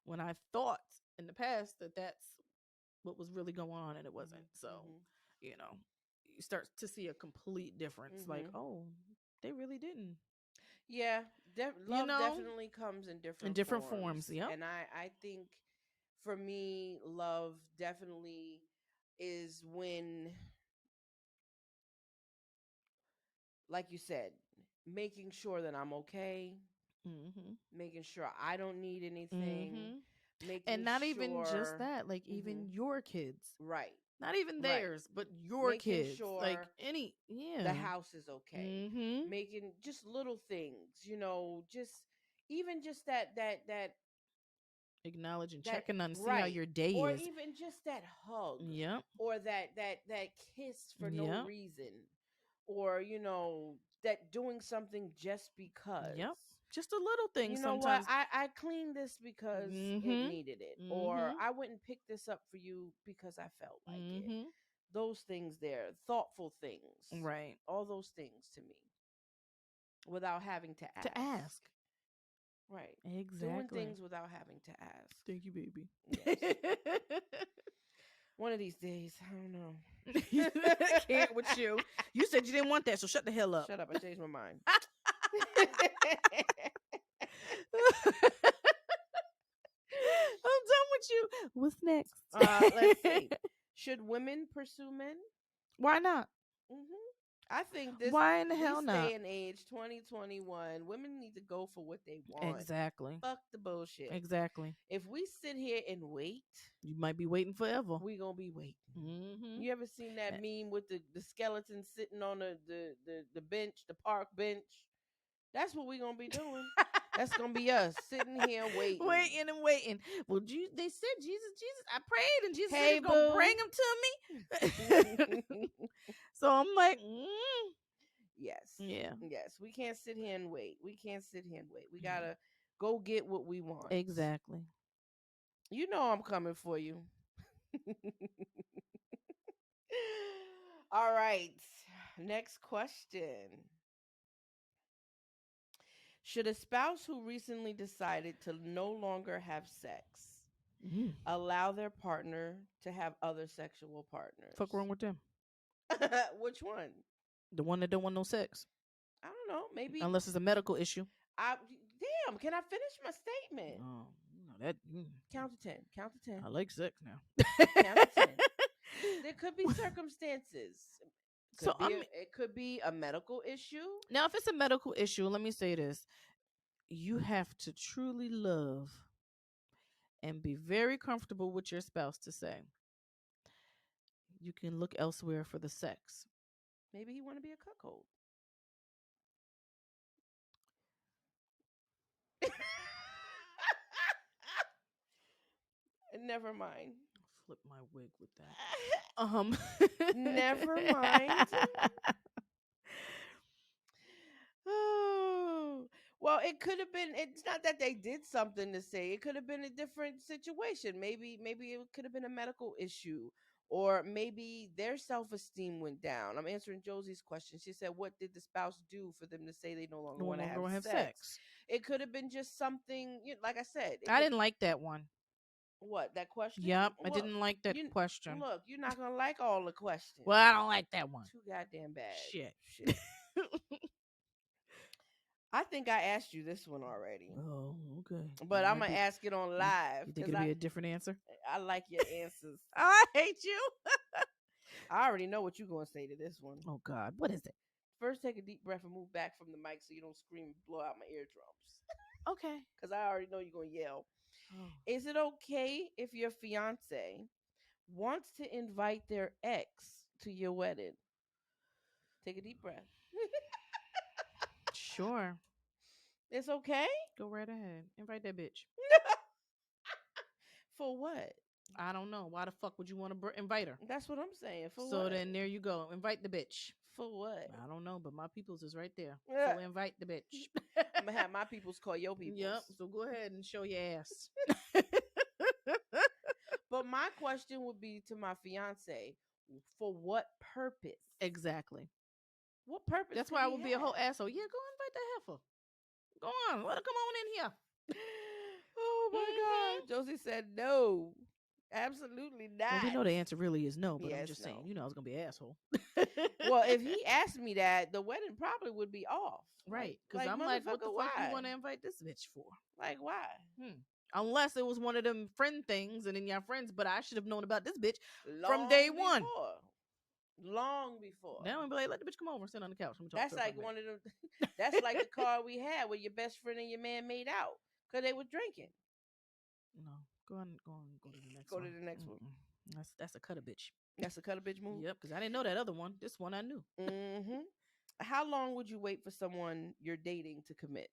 when I thought in the past that that's what was really going on, and it wasn't. So, Mhm. you know, you start to see a complete difference. Like, Mhm. oh, they really didn't. Yeah, You love know, definitely comes in in different different forms. forms, Yep. and I think for me, love definitely is when, like you said, making sure that I'm okay, Mm-hmm. making sure I don't need anything, Mm-hmm. And making not even just sure, that, like hmm even your kids. right, Not even right, theirs, but your making kids. Like sure any, the yeah. house is okay, Mm-hmm. making just little things, just even just Acknowledging, that checking on, see how right, your day or is. even just that hug, Yep. or that kiss for no Yep. reason, or that doing something just because. Yep. Just a little thing You know what, sometimes. I cleaned this because it Mm-hmm. needed it, or Mm-hmm. I went and picked this up for you because I felt like it. Mm-hmm. Those things, there thoughtful things, Right. all those things to me, without having to To ask. ask. Right, doing Exactly. things without having to ask. Thank you, baby. Yes. One of these days, I don't know. I can't with you. You said you didn't want that, so shut the hell up. Shut up, I changed my mind. I'm done with you. What's next? Let's see. Should women pursue men? Why not? I think Why in the hell this not? day and age, 2021, women need to go for what they want. Exactly. Fuck the bullshit. Exactly. If we sit here and wait, You might be waiting forever. we gonna be waiting. Mm-hmm. You ever seen that meme with the skeleton sitting on the bench, the park bench? That's what we gonna be doing. That's gonna be us sitting here waiting. Waiting and waiting. Well, they said Jesus. I prayed, and Jesus said Hey, He's gonna boo. bring him to me. So I'm like, Yes. yeah, Yes. We can't sit here and wait. We can't sit here and wait. We gotta go get what we want. exactly. You know I'm coming for you. All right. Next question. Should a spouse who recently decided to no longer have sex Mm. allow their partner to have other sexual partners? Fuck wrong with them? Which one? The one that don't want no sex, I don't know. Maybe unless it's a medical issue. I damn, can I finish my statement? Oh, that. Count to 10. Count to 10. I like sex now. Count to 10. There could be circumstances. So I mean, It could be a medical issue. now if it's a medical issue, let me say this: you have to truly love and be very comfortable with your spouse to say you can look elsewhere for the sex. Maybe he want to be a cuckold. Never mind. Flip my wig with that. Never mind. Well, it could have been. It's not that they did something to say. It could have been a different situation. Maybe it could have been a medical issue, or maybe their self esteem went down. I'm answering Josie's question. She said, "What did the spouse do for them to say they no longer No want to longer have want to have sex?" sex. It could have been just something. Like I said, it I could. didn't like that one. What, that question? Yep, I Well, didn't like that you question. look. You're not gonna like all the questions. Well, I don't like that one. Too goddamn bad. Shit. Shit. I think I asked you this one already, Oh, okay. but I'm gonna ask it on live You think because it'll be a different answer? I like your answers. I hate you. I already know what you're gonna say to this one. Oh God, what is it? First, take a deep breath and move back from the mic so you don't scream and blow out my eardrums. Okay. Because I already know you're gonna yell. Oh. Is it okay if your fiance wants to invite their ex to your wedding? Take a deep breath. Sure. It's okay? Go right ahead. Invite that bitch. For what? I don't know. Why the fuck would you want to invite her? That's what I'm saying. For So what? then there you go. Invite the bitch. For what? I don't know, but my people's is right there. Yeah. So invite the bitch. I'm gonna have my peoples call your peoples. Yep. So go ahead and show your ass. But my question would be to my fiance: for what purpose? Exactly. What purpose? That's why I would be a whole asshole. Yeah, go invite the heifer. Go on. Let her come on in here. Oh my God. Josie said no. Absolutely not. Well, we know the answer really is no, but Yes, I'm just saying, no. I was gonna be an asshole. Well, if he asked me that, the wedding probably would be off. Right. Because I'm like, what the fuck you want to invite this bitch for? Like, why? Unless it was one of them friend things and then y'all friends, but I should have known about this bitch from day one. Long before. Now I'm like, let the bitch come over and sit on the couch. That's like one of them. That's like the car we had where your best friend and your man made out because they were drinking. No, go to the next Go one. to the next one. That's a cut a bitch. That's a cut a bitch move. Yep, because I didn't know that other one. This one I knew. How long would you wait for someone you're dating to commit?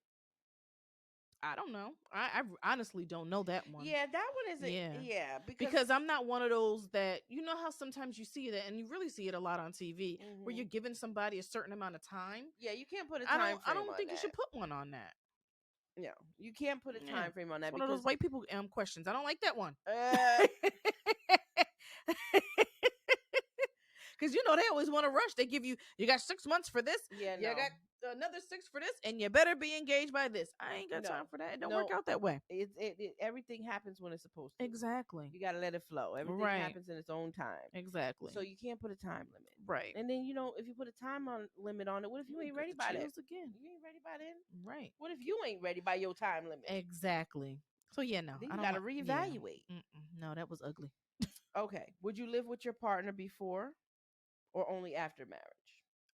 I don't know. I honestly don't know that one. Yeah, that one isn't. Yeah, because I'm not one of those that, you know how sometimes you see that, and you really see it a lot on TV, where you're giving somebody a certain amount of time. Yeah, you can't put a time frame. I don't think you should put one on that. No, you can't put a time frame on that. It's one of those white people questions. I don't like that one. Because they always want to rush. They give you got 6 months for this. Yeah, you got another 6 for this, and you better be engaged by this. I ain't got time for that. It don't work out that way. Everything happens when it's supposed to. Exactly. You gotta let it flow. Everything happens in its own time. Exactly. So you can't put a time limit. Right. And then if you put a time limit on it, what if you ain't ready by then? Again. You ain't ready by then. Right. What if you ain't ready by your time limit? Exactly. So yeah, no. Then you gotta reevaluate. No, that was ugly. Okay. Would you live with your partner before or only after marriage?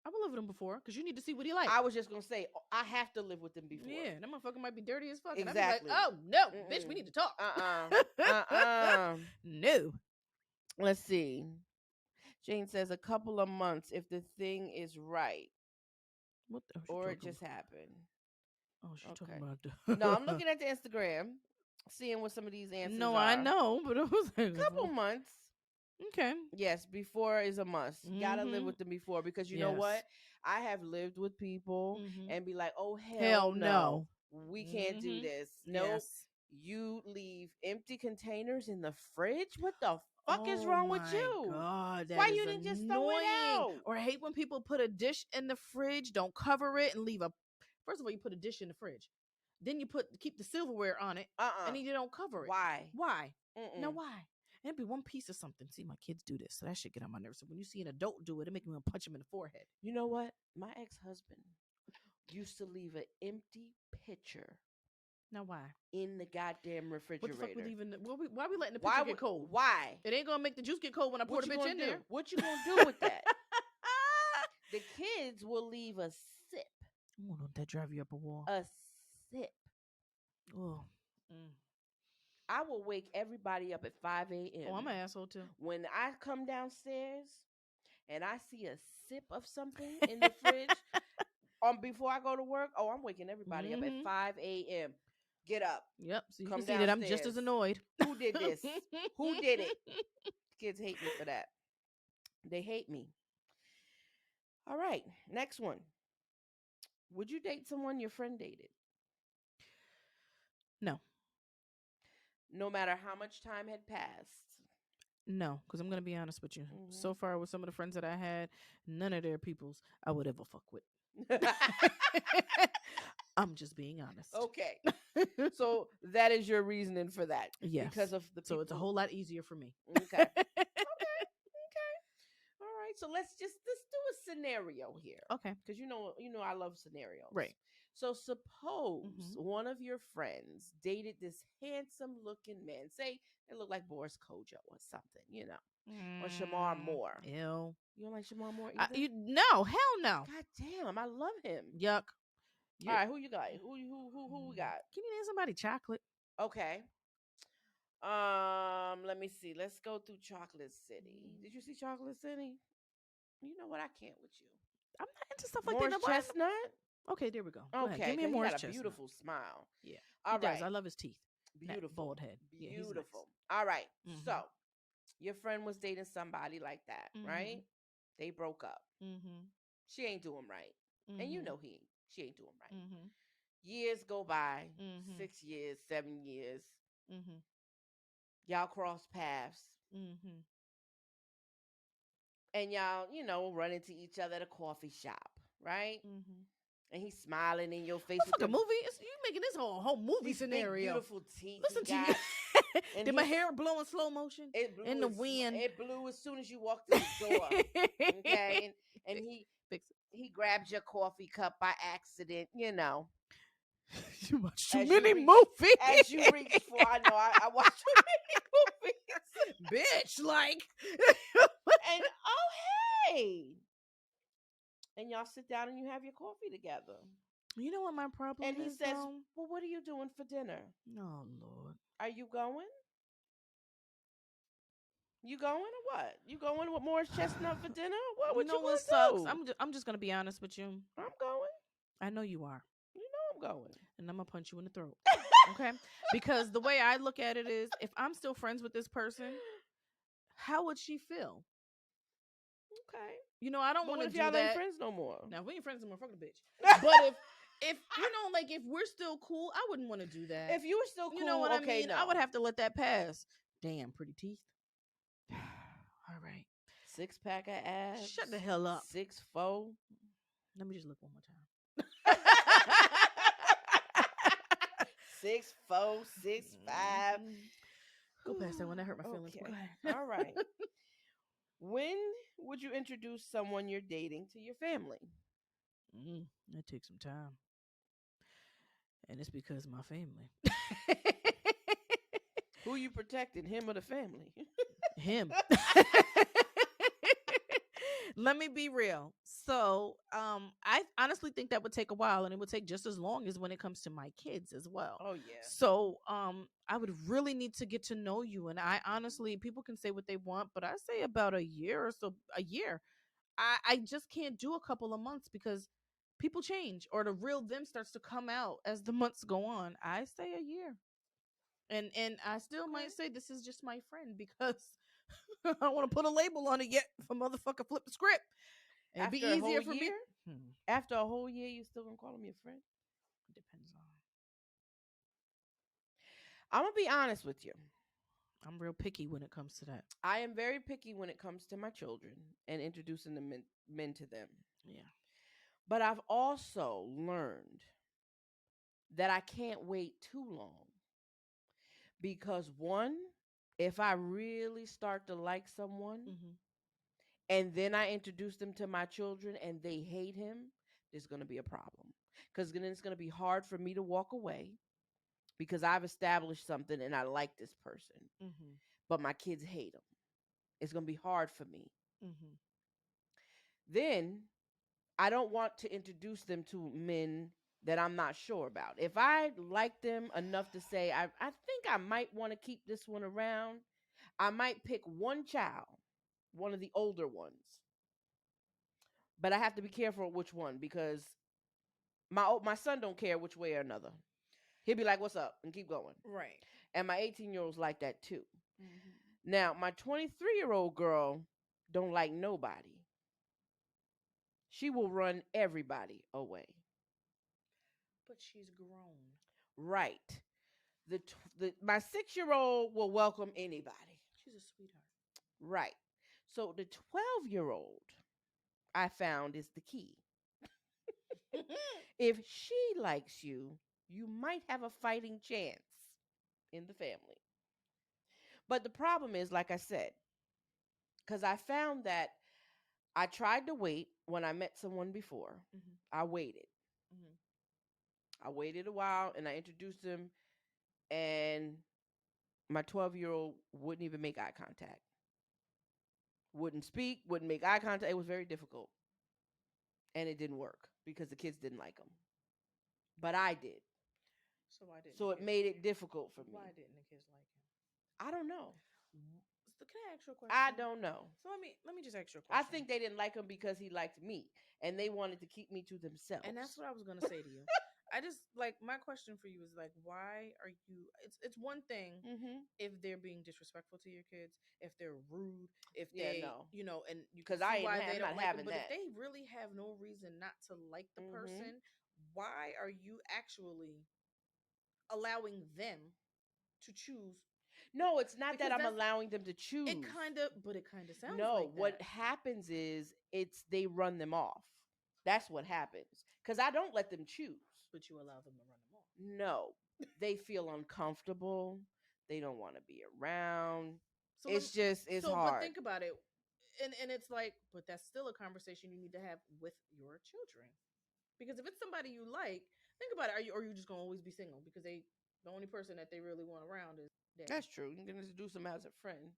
I would live with him before because you need to see what he like. I was just gonna say I have to live with him before. Yeah, that motherfucker might be dirty as fuck. Exactly. And I'd be like, oh no, bitch, we need to talk. No. Let's see. Jane says a couple of months if the thing is right. What the? Or it just happened. Oh, she's talking about the. No, I'm looking at the Instagram, seeing what some of these answers are. No, I know, but it was a couple months. Okay. Yes, before is a must. Gotta live with them before because you know what? I have lived with people and be like, oh hell no. We can't do this. Nope. Yes. You leave empty containers in the fridge? What the fuck is wrong with you? God, why you didn't just throw it out? Or I hate when people put a dish in the fridge, don't cover it, and leave a. First of all, you put a dish in the fridge, then you keep the silverware on it, and then you don't cover it. Why? No, why? It'd be one piece of something. See, my kids do this, so that shit get on my nerves. So when you see an adult do it, it makes me want to punch him in the forehead. You know what? My ex-husband used to leave an empty pitcher. Now why? In the goddamn refrigerator. What the fuck we leaving? Why we letting the pitcher get cold? Why? It ain't gonna make the juice get cold when I pour the bitch in there. What you gonna do with that? The kids will leave a sip. Oh, don't that drive you up a wall? A sip. Oh. I will wake everybody up at 5 a.m. Oh, I'm an asshole too. When I come downstairs and I see a sip of something in the fridge before I go to work, I'm waking everybody up at 5 a.m. Get up. Yep. So you can see that I'm just as annoyed. Who did this? Who did it? Kids hate me for that. They hate me. All right. Next one. Would you date someone your friend dated? No, No matter how much time had passed. no, because I'm gonna be honest with you. Hmm. So far, with some of the friends that I had, none of their peoples I would ever fuck with. I'm just being honest. Okay. So that is your reasoning for that because Yes. of the So it's a people. whole lot easier for me. Okay. Okay. Okay. All right. So let's do a scenario here Okay. because you know I love scenarios. Right. So suppose Mm-hmm. one of your friends dated this handsome looking man. Say they look like Boris Kojo or something, or Shamar Moore. Ew. You don't like Shamar Moore either? No, hell no. God damn, I love him. Yuck. All You right, who you got? Who we got? Can you name somebody chocolate? Okay. Let me see. Let's go through Chocolate City. Did you see Chocolate City? You know what? I can't with you. I'm not into stuff like that. Morris No, Chestnut? okay, there we go. Go ahead. Okay, Give me a because he Morris got a chestnut. beautiful smile. Yeah, he All does. right. I love his teeth. That Beautiful. bald head. Yeah, he's nice. Beautiful. All right. Mm-hmm. So, your friend was dating somebody like that, Mm-hmm. right? They broke up. Mm-hmm. She ain't doing right. And you Mm-hmm. know she ain't doing right. Mm-hmm. Years go by, Mm-hmm. 6 years, 7 years. Mm-hmm. Y'all cross paths. Mm-hmm. And y'all, run into each other at a coffee shop, right? Mm-hmm. And he's smiling in your face What with fucking movie? You making this whole movie these scenario? big, beautiful teeth Listen he to you. got. And Did my hair blow in slow motion? It blew In the wind. It blew as soon as you walked in the door. Okay, and Fix he grabbed your coffee cup by accident. it. You watch too As many you reach, movies. as you reach for. I know I watched too many movies. Bitch, like. And oh hey, and y'all sit down and you have your coffee together. You know what my problem And he is, says, though? "Well, what are you doing for dinner? Oh, Lord. Are you going? You going or what? You going with Morris Chestnut for dinner? You What you know what gonna sucks? do? I'm just gonna be honest with you. I'm going. I know you are, You know I'm going." and I'm gonna punch you in the throat. Okay? Because the way I look at it is, if I'm still friends with this person, how would she feel? Okay. You know, I don't But want what to if do y'all ain't that. friends no more? Now, if we ain't friends anymore, fuck the bitch. But if you know, like, if we're still cool, I wouldn't want to do that. If you were still cool, You know what I okay, mean? no. I would have to let that pass. Damn, pretty teeth. All right. 6-pack of abs. Shut the hell up. 6'4". Let me just look one more time. 6'4", 6'5". Go past that one. That hurt my feelings. Okay. Go ahead. All right. When would you introduce someone you're dating to your family? That takes some time. And it's because of my family. Who you protecting, him or the family? Him. Let me be real. So, I honestly think that would take a while, and it would take just as long as when it comes to my kids as well. Oh yeah. So, I would really need to get to know you, and I honestly, people can say what they want, but I say about a year or so. A year. I just can't do a couple of months because people change, or the real them starts to come out as the months go on. I say a year. And I still might say this is just my friend because I don't want to put a label on it yet if a motherfucker flip the script. It'd be After a easier whole for year? me. After a whole year, you still gonna call him your friend? Depends on. I'm gonna be honest with you. I'm real picky when it comes to that. I am very picky when it comes to my children and introducing the men to them. Yeah. But I've also learned that I can't wait too long because one, if I really start to like someone Mm-hmm. and then I introduce them to my children and they hate him, there's going to be a problem. Because then it's going to be hard for me to walk away because I've established something and I like this person, Mm-hmm. but my kids hate him. It's going to be hard for me. Mm-hmm. Then I don't want to introduce them to men that I'm not sure about. If I like them enough to say, I think I might want to keep this one around, I might pick one child, one of the older ones. But I have to be careful which one because my son don't care which way or another. He'll be like, "What's up?" and keep going. Right. And my 18-year-old's like that too. Mm-hmm. Now, my 23-year-old girl don't like nobody. She will run everybody away. But she's grown. Right. My 6-year-old will welcome anybody. She's a sweetheart. Right. So the 12-year-old I found is the key. If she likes you, you might have a fighting chance in the family. But the problem is, like I said, because I found that I tried to wait when I met someone before. Mm-hmm. I waited. Mm-hmm. I waited a while and I introduced him, and my 12-year-old wouldn't even make eye contact, wouldn't speak, wouldn't make eye contact. It was very difficult. And it didn't work because the kids didn't like him. But I did. So why didn't So the it kids made like it him? difficult for Why me. didn't the kids like him? I don't know. So can I ask you a I question? don't know. So let me just ask you a I question. think they didn't like him because he liked me and they wanted to keep me to themselves. And that's what I was gonna say to you. I just like my question for you is like, why are you? It's one thing Mm-hmm. if they're being disrespectful to your kids, if they're rude, if Yeah, they, no. and you can Because see why I'm they not don't like them. having But if that. they really have no reason not to like the Mm-hmm. person, why are you actually allowing them to choose? No, it's not that Because I'm that's allowing them to choose. but it kind of sounds No, like what that. happens is they run them off. That's what happens. Because I don't let them choose. But you allow them to run them off. No, they feel uncomfortable. They don't want to be around. So It's just, it's but hard. think about it, and it's like, but that's still a conversation you need to have with your children. Because if it's somebody you like, think about it. Are you just gonna always be single because the only person that they really want around is daddy? That's true. You can introduce them as a friend.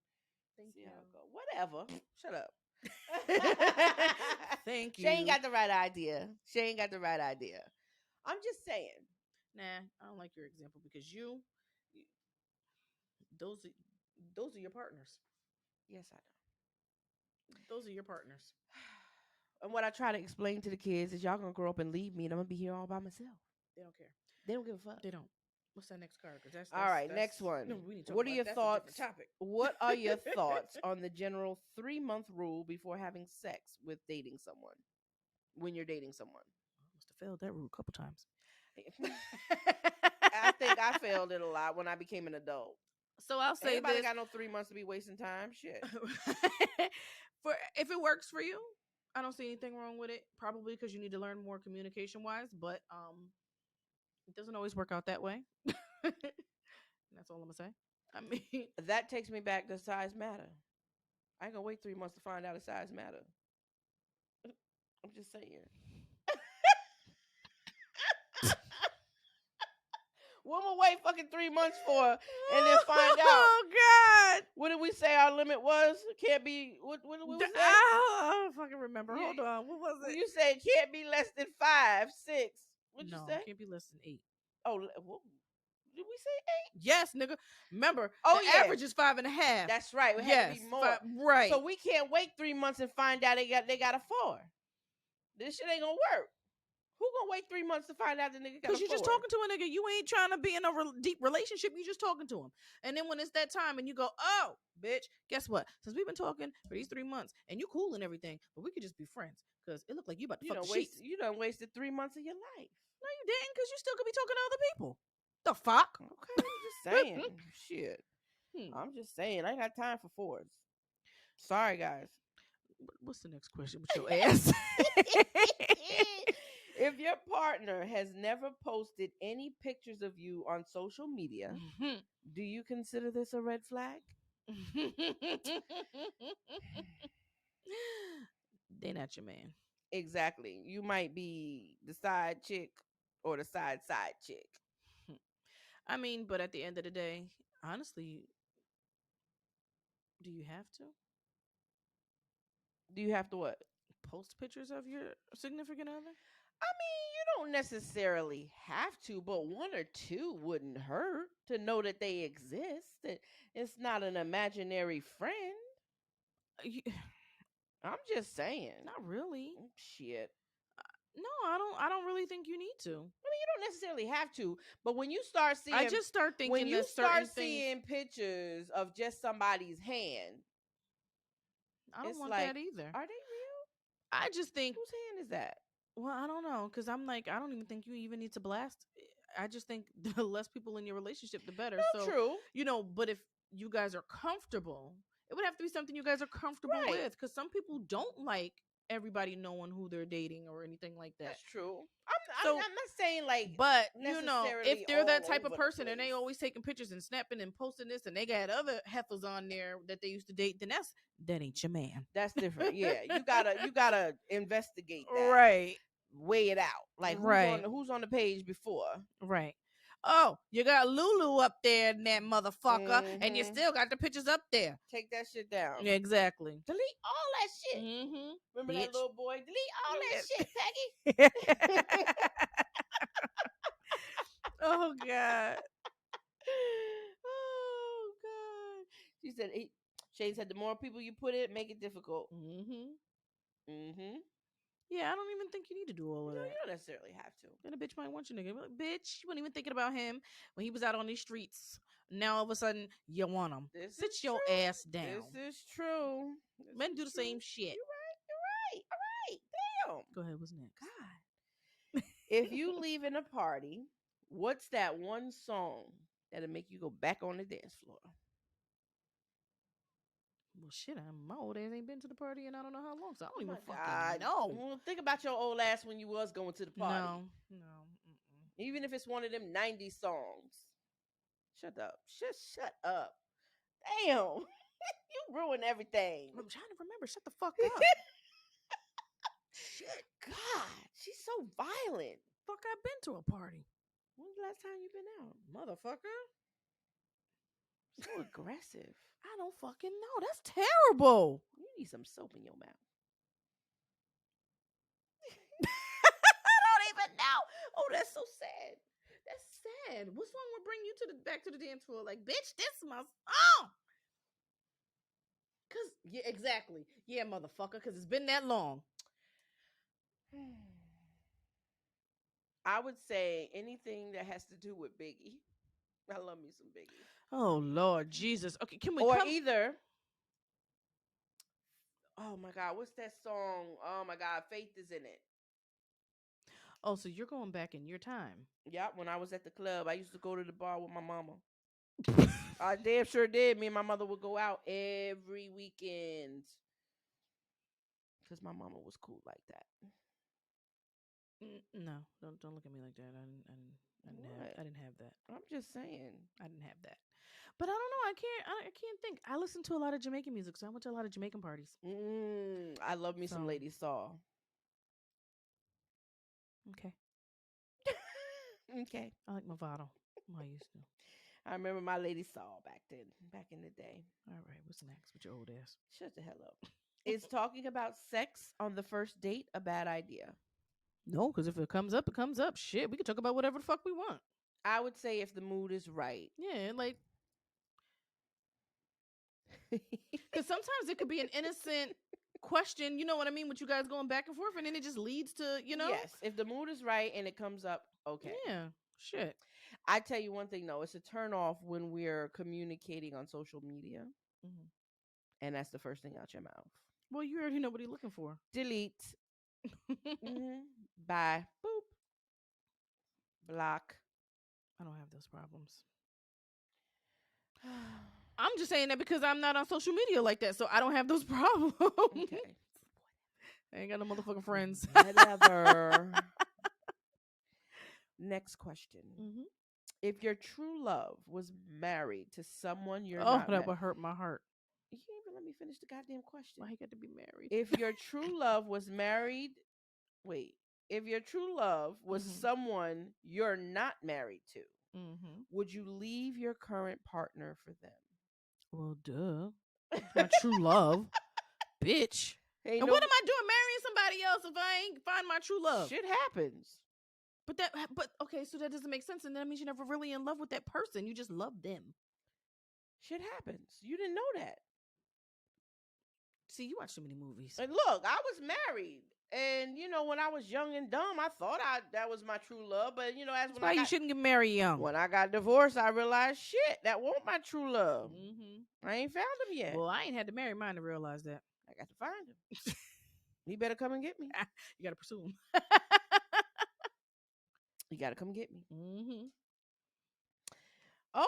Thank See you. how it go. Whatever. Shut up. Thank She ain't you. got the right idea. She ain't got the right idea. I'm just saying. Nah, I don't like your example because those are, those are your partners. Yes, I Those are your partners. know. And what I try to explain to the kids is y'all gonna grow up and leave me and I'm gonna be here all by myself. They don't care. They don't give a fuck. They don't. What's that next card? Because All right, that's next one. no. We need to talk What are about your that's a different thoughts? topic. What are your thoughts on the general 3-month rule before having sex with dating someone? When you're dating someone, I must have failed that rule a couple times. I think I failed it a lot when I became an adult. So I'll say Anybody this: got no 3 months to be wasting time? Shit. for if it works for you, I don't see anything wrong with it. Probably because you need to learn more communication wise, but it doesn't always work out that way. That's all I'm gonna say. I mean, That takes me back to size matter. I ain't gonna wait 3 months to find out if size matter. I'm just saying. What am I wait fucking 3 months for and then find out? oh God! What did we say our limit was? Can't be. What did we say? I don't fucking remember. You, Hold on. What was it? you said can't be less than 5, 6. What'd you No, say? can't be less than 8. Oh, what, did we say Yes, nigga. Remember, Oh, the yeah. average is 5.5. That's right. It had yes, to be more. right. So we can't wait 3 months and find out they got a 4. This shit ain't gonna work. Who gonna wait 3 months to find out the nigga got a 4? Because you're just talking to a nigga. You ain't trying to be in a deep relationship. You just talking to him. And then when it's that time and you go, oh, bitch, guess what? Since we've been talking for these 3 months and you cool and everything, but we could just be friends because it looked like you about to fuck the sheets. You done wasted 3 months of your life. No, you didn't, because you still could be talking to other people. The fuck? Okay, I'm just saying. Shit. I'm just saying. I ain't got time for 4s. Sorry, guys. What's the next question with your ass? If your partner has never posted any pictures of you on social media, do you consider this a red flag? They not your man. Exactly. You might be the side chick or the side chick. I mean, but at the end of the day, honestly, do you have to? Do you have to what? Post pictures of your significant other? I mean, you don't necessarily have to, but 1 or 2 wouldn't hurt to know that they exist. It's not an imaginary friend. I'm just saying. Not really. Shit. No, I don't really think you need to. I mean, you don't necessarily have to, but when you start seeing, I just start thinking when you that start certain seeing pictures of just somebody's hand, I don't it's want like, that either. are they real? I just think, Whose hand is that? well, I don't know, because I'm like, I don't even think you even need to blast. I just think the less people in your relationship, the better. No, So, true. but if you guys are comfortable, it would have to be something you guys are comfortable Right. with. Because some people don't like everybody knowing who they're dating or anything like that. That's true. I'm So, not saying like but necessarily if they're all that type of over the person and they place. always taking pictures and snapping and posting this, and they got other heifers on there that they used to date, then that ain't your man. That's different. Yeah, you gotta investigate that. Right. Weigh it out. Like Right. who's on the page before. Right. Oh, you got Lulu up there in that motherfucker, and you Mhm. still got the pictures up there. Take that shit down. Exactly. Delete all that shit. Mm-hmm. Remember that Bitch. little boy? Delete all that shit, Peggy. Oh God. Oh God. She said Shane said the more people you put it, make it difficult. Mm-hmm. Mm-hmm. Yeah, I don't even think you need to do all of No, that. you don't necessarily have to. Then a bitch might want you, nigga. Like, bitch, you weren't even thinking about him when he was out on these streets. Now all of a sudden you want him. Sit your ass down. This is true. Men do the same shit. You're right. You're right. All right. Damn. Go ahead. What's next? God. If you leave in a party, what's that one song that'll make you go back on the dance floor? Well, shit, my old ass ain't been to the party and I don't know how long, so I don't even God. fucking know. Well, think about your old ass when you was going to the party. No. Even if it's one of them 90s songs. Shut up. Shut up. Damn. You ruin everything. I'm trying to remember. Shut the fuck up. Shit. God. She's so violent. Fuck, I've been to a party. When's the last time you been out? Motherfucker. So aggressive. I don't fucking know. That's terrible. You need some soap in your mouth. I don't even know. Oh, that's so sad. That's sad. What song will bring you back to the dance floor? Like, bitch, this is my song. Cause yeah, exactly. Yeah, motherfucker. Cause it's been that long. I would say anything that has to do with Biggie. I love me some Biggie. Oh Lord Jesus. Okay, can we either? Oh my God, what's that song? Oh my God, Faith is in it. Oh, so you're going back in your time? Yep. When I was at the club, I used to go to the bar with my mama. I damn sure did. Me and my mother would go out every weekend because my mama was cool like that. No, don't look at me like that. I didn't have that. I'm just saying. I didn't have that. But I don't know. I can't think. I listen to a lot of Jamaican music, so I went to a lot of Jamaican parties. I love me some Lady Saw. Okay. Okay. I like Movado. I used to. I remember my Lady Saw back in the day. All right, what's next with your old ass? Shut the hell up. Is talking about sex on the first date a bad idea? No, because if it comes up, it comes up. Shit, we can talk about whatever the fuck we want. I would say if the mood is right. Yeah, like. Because sometimes it could be an innocent question, you know what I mean, with you guys going back and forth, and then it just leads to, Yes, if the mood is right and it comes up, okay. Yeah, shit. I tell you one thing though, it's a turn off when we're communicating on social media, and that's the first thing out your mouth. Well, you already know what you're looking for. Delete. Bye. Boop. Block. I don't have those problems. I'm just saying that because I'm not on social media like that, so I don't have those problems. Okay. I ain't got no motherfucking friends. Whatever. Next question. If your true love was married to someone you're not that would hurt my heart. You can't even let me finish the goddamn question. Why he got to be married? If your true love was married, if your true love was someone you're not married to, would you leave your current partner for them? Well, duh. My true love. Bitch. What am I doing marrying somebody else if I ain't find my true love? Shit happens. But okay, so that doesn't make sense, and that means you're never really in love with that person. You just love them. Shit happens. You didn't know that. See, you watch too many movies. And look, I was married, and when I was young and dumb, I thought that was my true love. But that's why you shouldn't get married young. When I got divorced, I realized shit, that wasn't my true love. I ain't found him yet. Well, I ain't had to marry mine to realize that. I got to find him. He better come and get me. You got to pursue him. You got to come get me. Mm-hmm. Oh,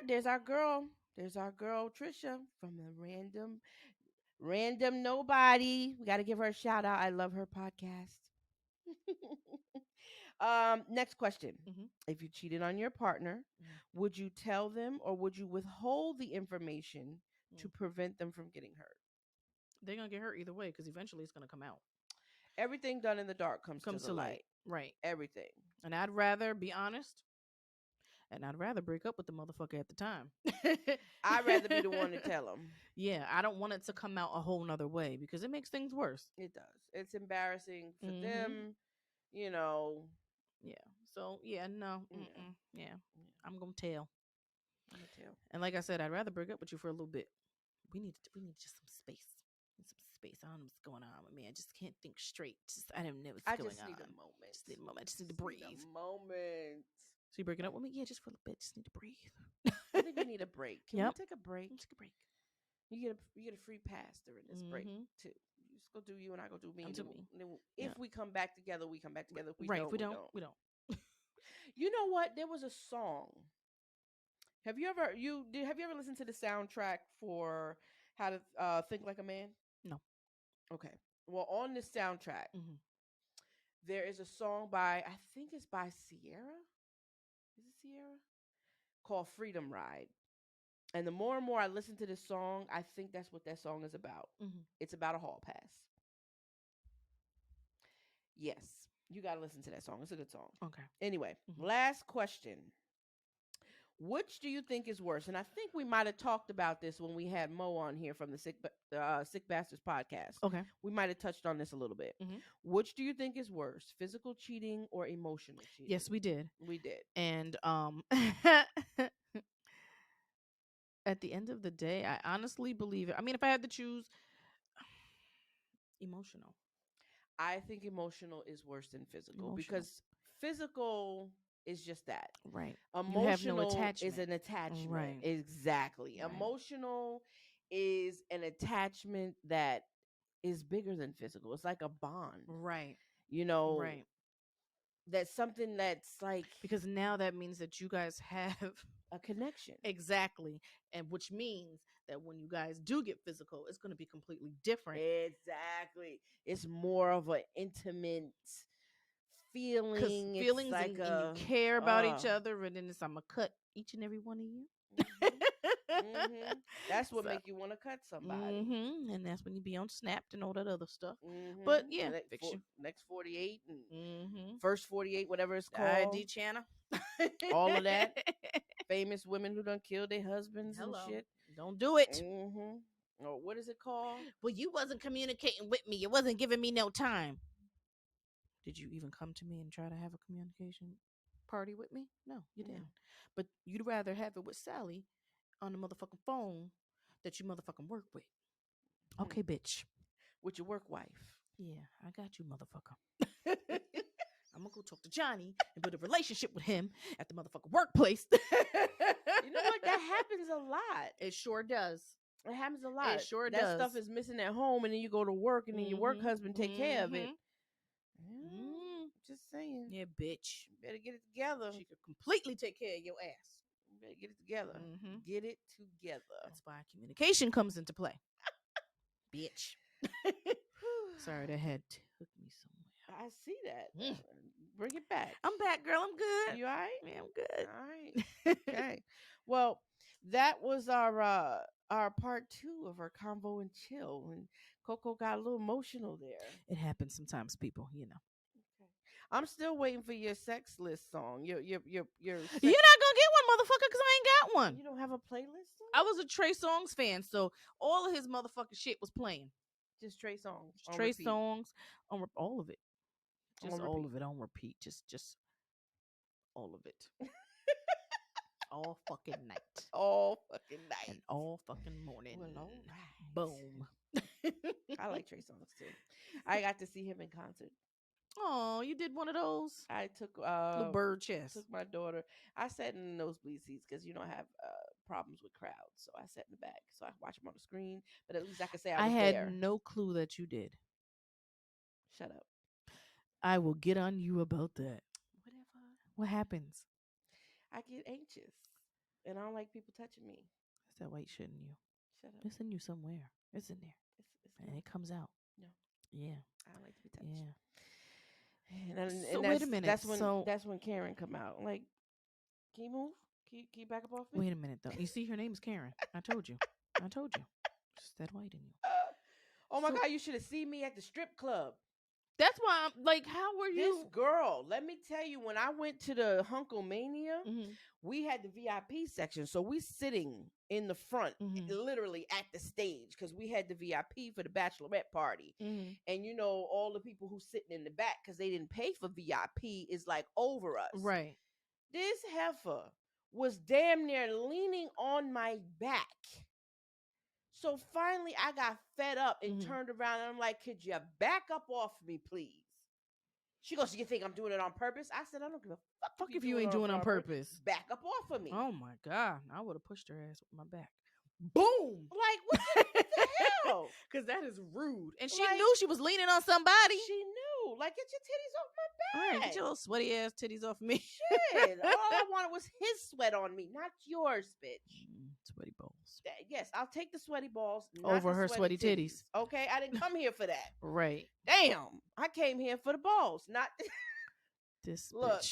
there's our girl Trisha from the random nobody. We got to give her a shout out. I love her podcast. Next question. Mm-hmm. If you cheated on your partner, would you tell them or would you withhold the information to prevent them from getting hurt? They're gonna get hurt either way because eventually it's gonna come out. Everything done in the dark comes to Comes the to light, light. right? Everything. And I'd rather be honest, and I'd rather break up with the motherfucker at the time. I'd rather be the one to tell them. Yeah, I don't want it to come out a whole nother way because it makes things worse. It does. It's embarrassing for Mm-hmm. them, you know. Yeah. So yeah, no. Yeah. Yeah. Yeah. I'm gonna tell. I'm gonna tell. And like I said, I'd rather break up with you for a little bit. We need just some space. Some space. I don't know what's going on with me. I just can't think straight. I don't know what's going on. I just need a moment. Just need a moment. I just need to breathe. Need a moment. So you breaking up with me? Yeah, just for a little bit. Just need to breathe. I think we need a break. Can we take a break? Let's take a break. You get a free pass during this break too. You just go do you and I go do me. If we come back together, we come back together. If we don't, we don't. We don't. You know what? There was a song. Have you ever listened to the soundtrack for How to Think Like a Man? No. Okay. Well, on this soundtrack, there is a song by I think it's by Sierra. Is it Sierra? Called Freedom Ride. And the more and more I listen to this song, I think that's what that song is about. It's about a hall pass. Yes, you got to listen to that song. It's a good song. Okay. Anyway, last question. Which do you think is worse? And I think we might have talked about this when we had Mo on here from the Sick Bastards podcast. Okay. We might have touched on this a little bit. Which do you think is worse, physical cheating or emotional cheating? Yes, we did. We did. And at the end of the day, I honestly believe it. I mean, if I had to choose, emotional. I think emotional is worse than physical because physical is just that. Right. Emotional you have no attachment. is an attachment. Right. Exactly. Right. Emotional is an attachment that is bigger than physical. It's like a bond. Right. You know. Right. That's something that's like, because now that means that you guys have a connection. Exactly. And which means that when you guys do get physical, it's going to be completely different. Exactly. It's more of an intimate feeling. Feelings like and you care about each other, and then it's I'm gonna cut each and every one of you. That's what make you want to cut somebody. And that's when you be on Snapped and all that other stuff. But yeah, next 48 and first 48, whatever it's called. ID channel. All of that. Famous women who done killed their husbands and shit. Don't do it. Or what is it called? Well, you wasn't communicating with me. You wasn't giving me no time. Did you even come to me and try to have a communication party with me? No, you didn't. But you'd rather have it with Sally on the motherfucking phone that you motherfucking work with. Okay, bitch. With your work wife. Yeah, I got you, motherfucker. I'm gonna go talk to Johnny and build a relationship with him at the motherfucking workplace. You know what? That happens a lot. It sure does. It happens a lot. It sure does. That stuff is missing at home, and then you go to work, and then your work husband take care of it. Just saying. Yeah, bitch. You better get it together. She could completely take care of your ass. You better get it together. Get it together. That's why communication comes into play. Bitch. Sorry, that head took me somewhere. I see that. Bring it back. I'm back, girl. I'm good. You all right? Yeah, I'm good. All right. Okay. Well, that was our part 2 of our Convo and Chill, and Coco got a little emotional there. It happens sometimes, people. You know. Okay. I'm still waiting for your sex list song. Your You're not gonna get one, motherfucker, because I ain't got one. You don't have a playlist song? I was a Trey Songz fan, so all of his motherfucking shit was playing. Just Trey songs. Trey Songz on all of it. Just all repeat. of it on repeat. Just all of it. All fucking night. All fucking night. And all fucking morning. Well, all right. Boom. I like Trey Songz too. I got to see him in concert. Oh, you did one of those? I took the bird chest. Took my daughter. I sat in the nosebleed seats because I have problems with crowds, so I sat in the back. So I watched him on the screen, but at least I could say I was had there. No clue that you did. Shut up. I will get on you about that. What happens? I get anxious, and I don't like people touching me. It's that white shit in you. Shut up. It's in you somewhere. It's in there. No. And it comes out. No. Yeah. I don't like to be touched. Yeah. And Wait a minute. that's when Karen come out. Like, can you move? Can you back up off me? Wait a minute though. You see, her name is Karen. I told you. It's that white in you. Oh my God! You should have seen me at the strip club. That's why I'm like, how were you? This girl, let me tell you, when I went to the Hunkomania, we had the VIP section. So we sitting in the front, literally at the stage, because we had the VIP for the bachelorette party. And you know, all the people who sitting in the back, because they didn't pay for VIP, is like over us. Right. This heifer was damn near leaning on my back. So finally, I got fed up and turned around, and I'm like, could you back up off me, please? She goes, you think I'm doing it on purpose? I said, I don't give a fuck if you ain't doing it on purpose. Back up off of me. Oh my God. I would have pushed her ass with my back. Boom! Like, what the hell? Because that is rude. And she knew she was leaning on somebody. She knew. Like, get your titties off my back. Right, get your little sweaty ass titties off me. Shit. All I wanted was his sweat on me, not yours, bitch. Sweaty balls. Yes, I'll take the sweaty balls over her sweaty titties. Okay, I didn't come here for that. Right. Damn, I came here for the balls, not this. Look,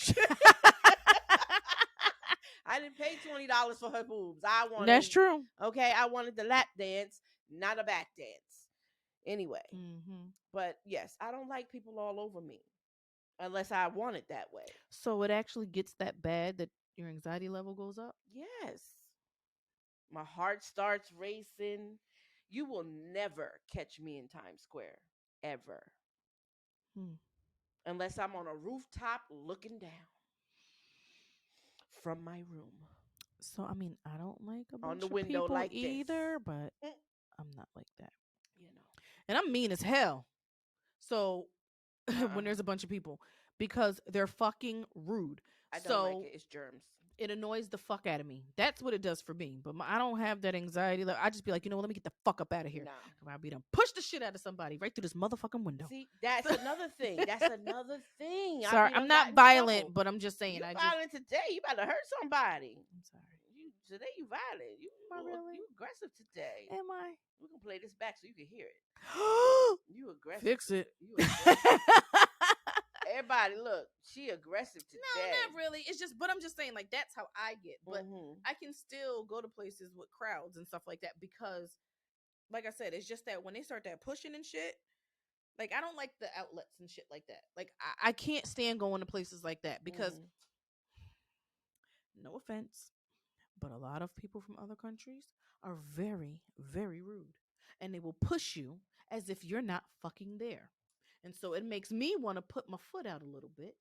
I didn't pay $20 for her boobs. I wanted. That's true. Okay, I wanted the lap dance, not a back dance. Anyway, but yes, I don't like people all over me unless I want it that way. So it actually gets that bad that your anxiety level goes up? Yes. My heart starts racing. You will never catch me in Times Square, ever. Unless I'm on a rooftop looking down from my room. So, I mean, I don't like a bunch on the of window people like either, but I'm not like that. You know. And I'm mean as hell. So, when there's a bunch of people, because they're fucking rude. I don't like it. It's germs. It annoys the fuck out of me. That's what it does for me. But I don't have that anxiety. I just be like, you know what? Let me get the fuck up out of here. Nah. I'll be done. Push the shit out of somebody right through this motherfucking window. See, that's another thing. Sorry, I'm not violent, but I'm just saying. You're violent today. You about to hurt somebody. I'm sorry. Today you violent. You aggressive today. Am I? We're gonna play this back so you can hear it. You aggressive. Fix it. You aggressive. Everybody, look, she aggressive today. No, not really. It's just, but I'm just saying, like, that's how I get. But I can still go to places with crowds and stuff like that because, like I said, it's just that when they start that pushing and shit, like, I don't like the outlets and shit like that. Like, I can't stand going to places like that because, no offense, but a lot of people from other countries are very, very rude. And they will push you as if you're not fucking there. And so it makes me want to put my foot out a little bit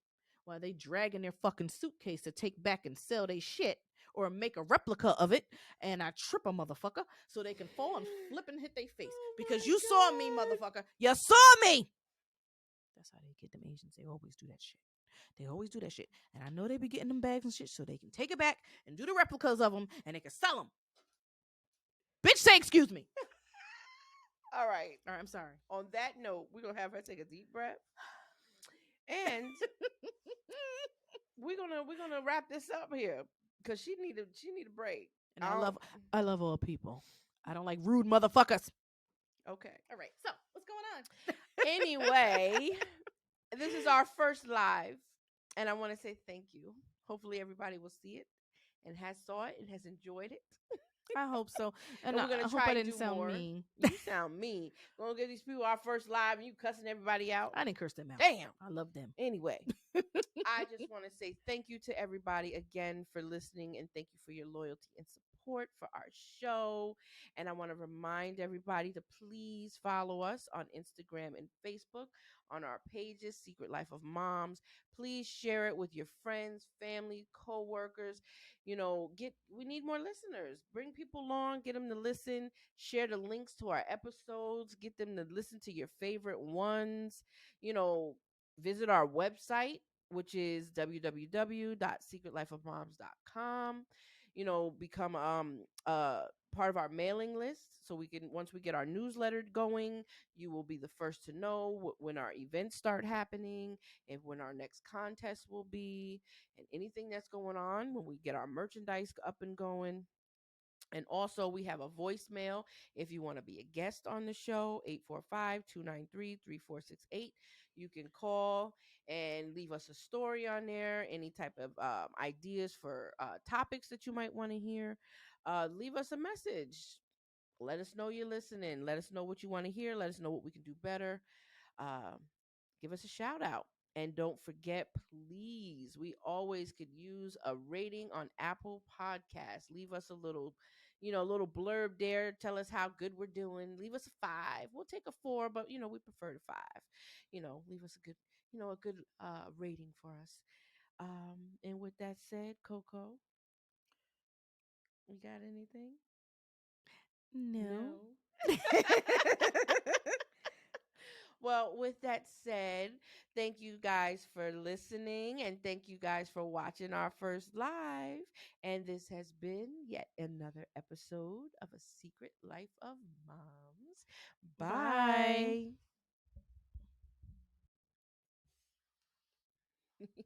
while they dragging their fucking suitcase to take back and sell their shit or make a replica of it. And I trip a motherfucker so they can fall and flip and hit their face. Because you saw me, motherfucker. You saw me. That's how they get them Asians. They always do that shit. They always do that shit. And I know they be getting them bags and shit so they can take it back and do the replicas of them and they can sell them. Bitch, say excuse me. All right, I'm sorry. On that note, we're gonna have her take a deep breath, and we're gonna wrap this up here because she need a break. And I love all people. I don't like rude motherfuckers. Okay, all right. So what's going on? Anyway, this is our first live, and I want to say thank you. Hopefully, everybody will see it and has saw it and has enjoyed it. I hope so. And we're gonna I try hope I to didn't sound mean. You sound mean. We're gonna give these people our first live and you cussing everybody out. I didn't curse them out. Damn. I love them. Anyway, I just want to say thank you to everybody again for listening and thank you for your loyalty and support for our show. And I want to remind everybody to please follow us on Instagram and Facebook on our pages, Secret Life of Moms. Please share it with your friends, family, co-workers. You know, we need more listeners. Bring people along, get them to listen, share the links to our episodes, get them to listen to your favorite ones. You know, visit our website, which is www.secretlifeofmoms.com. become part of our mailing list, so we can, once we get our newsletter going, you will be the first to know when our events start happening, and when our next contest will be, and anything that's going on when we get our merchandise up and going. And also, we have a voicemail if you want to be a guest on the show, 845-293-3468. You can call and leave us a story on there, any type of ideas for topics that you might want to hear. Leave us a message. Let us know you're listening. Let us know what you want to hear. Let us know what we can do better. Um, Give us a shout out. And don't forget, please, we always could use a rating on Apple Podcasts. Leave us a little blurb there. Tell us how good we're doing. Leave us a 5. We'll take a 4, but we prefer the 5. Leave us a good rating for us. And with that said, Coco, you got anything? No. No. Well, with that said, thank you guys for listening, and thank you guys for watching our first live. And this has been yet another episode of A Secret Life of Moms. Bye. Bye.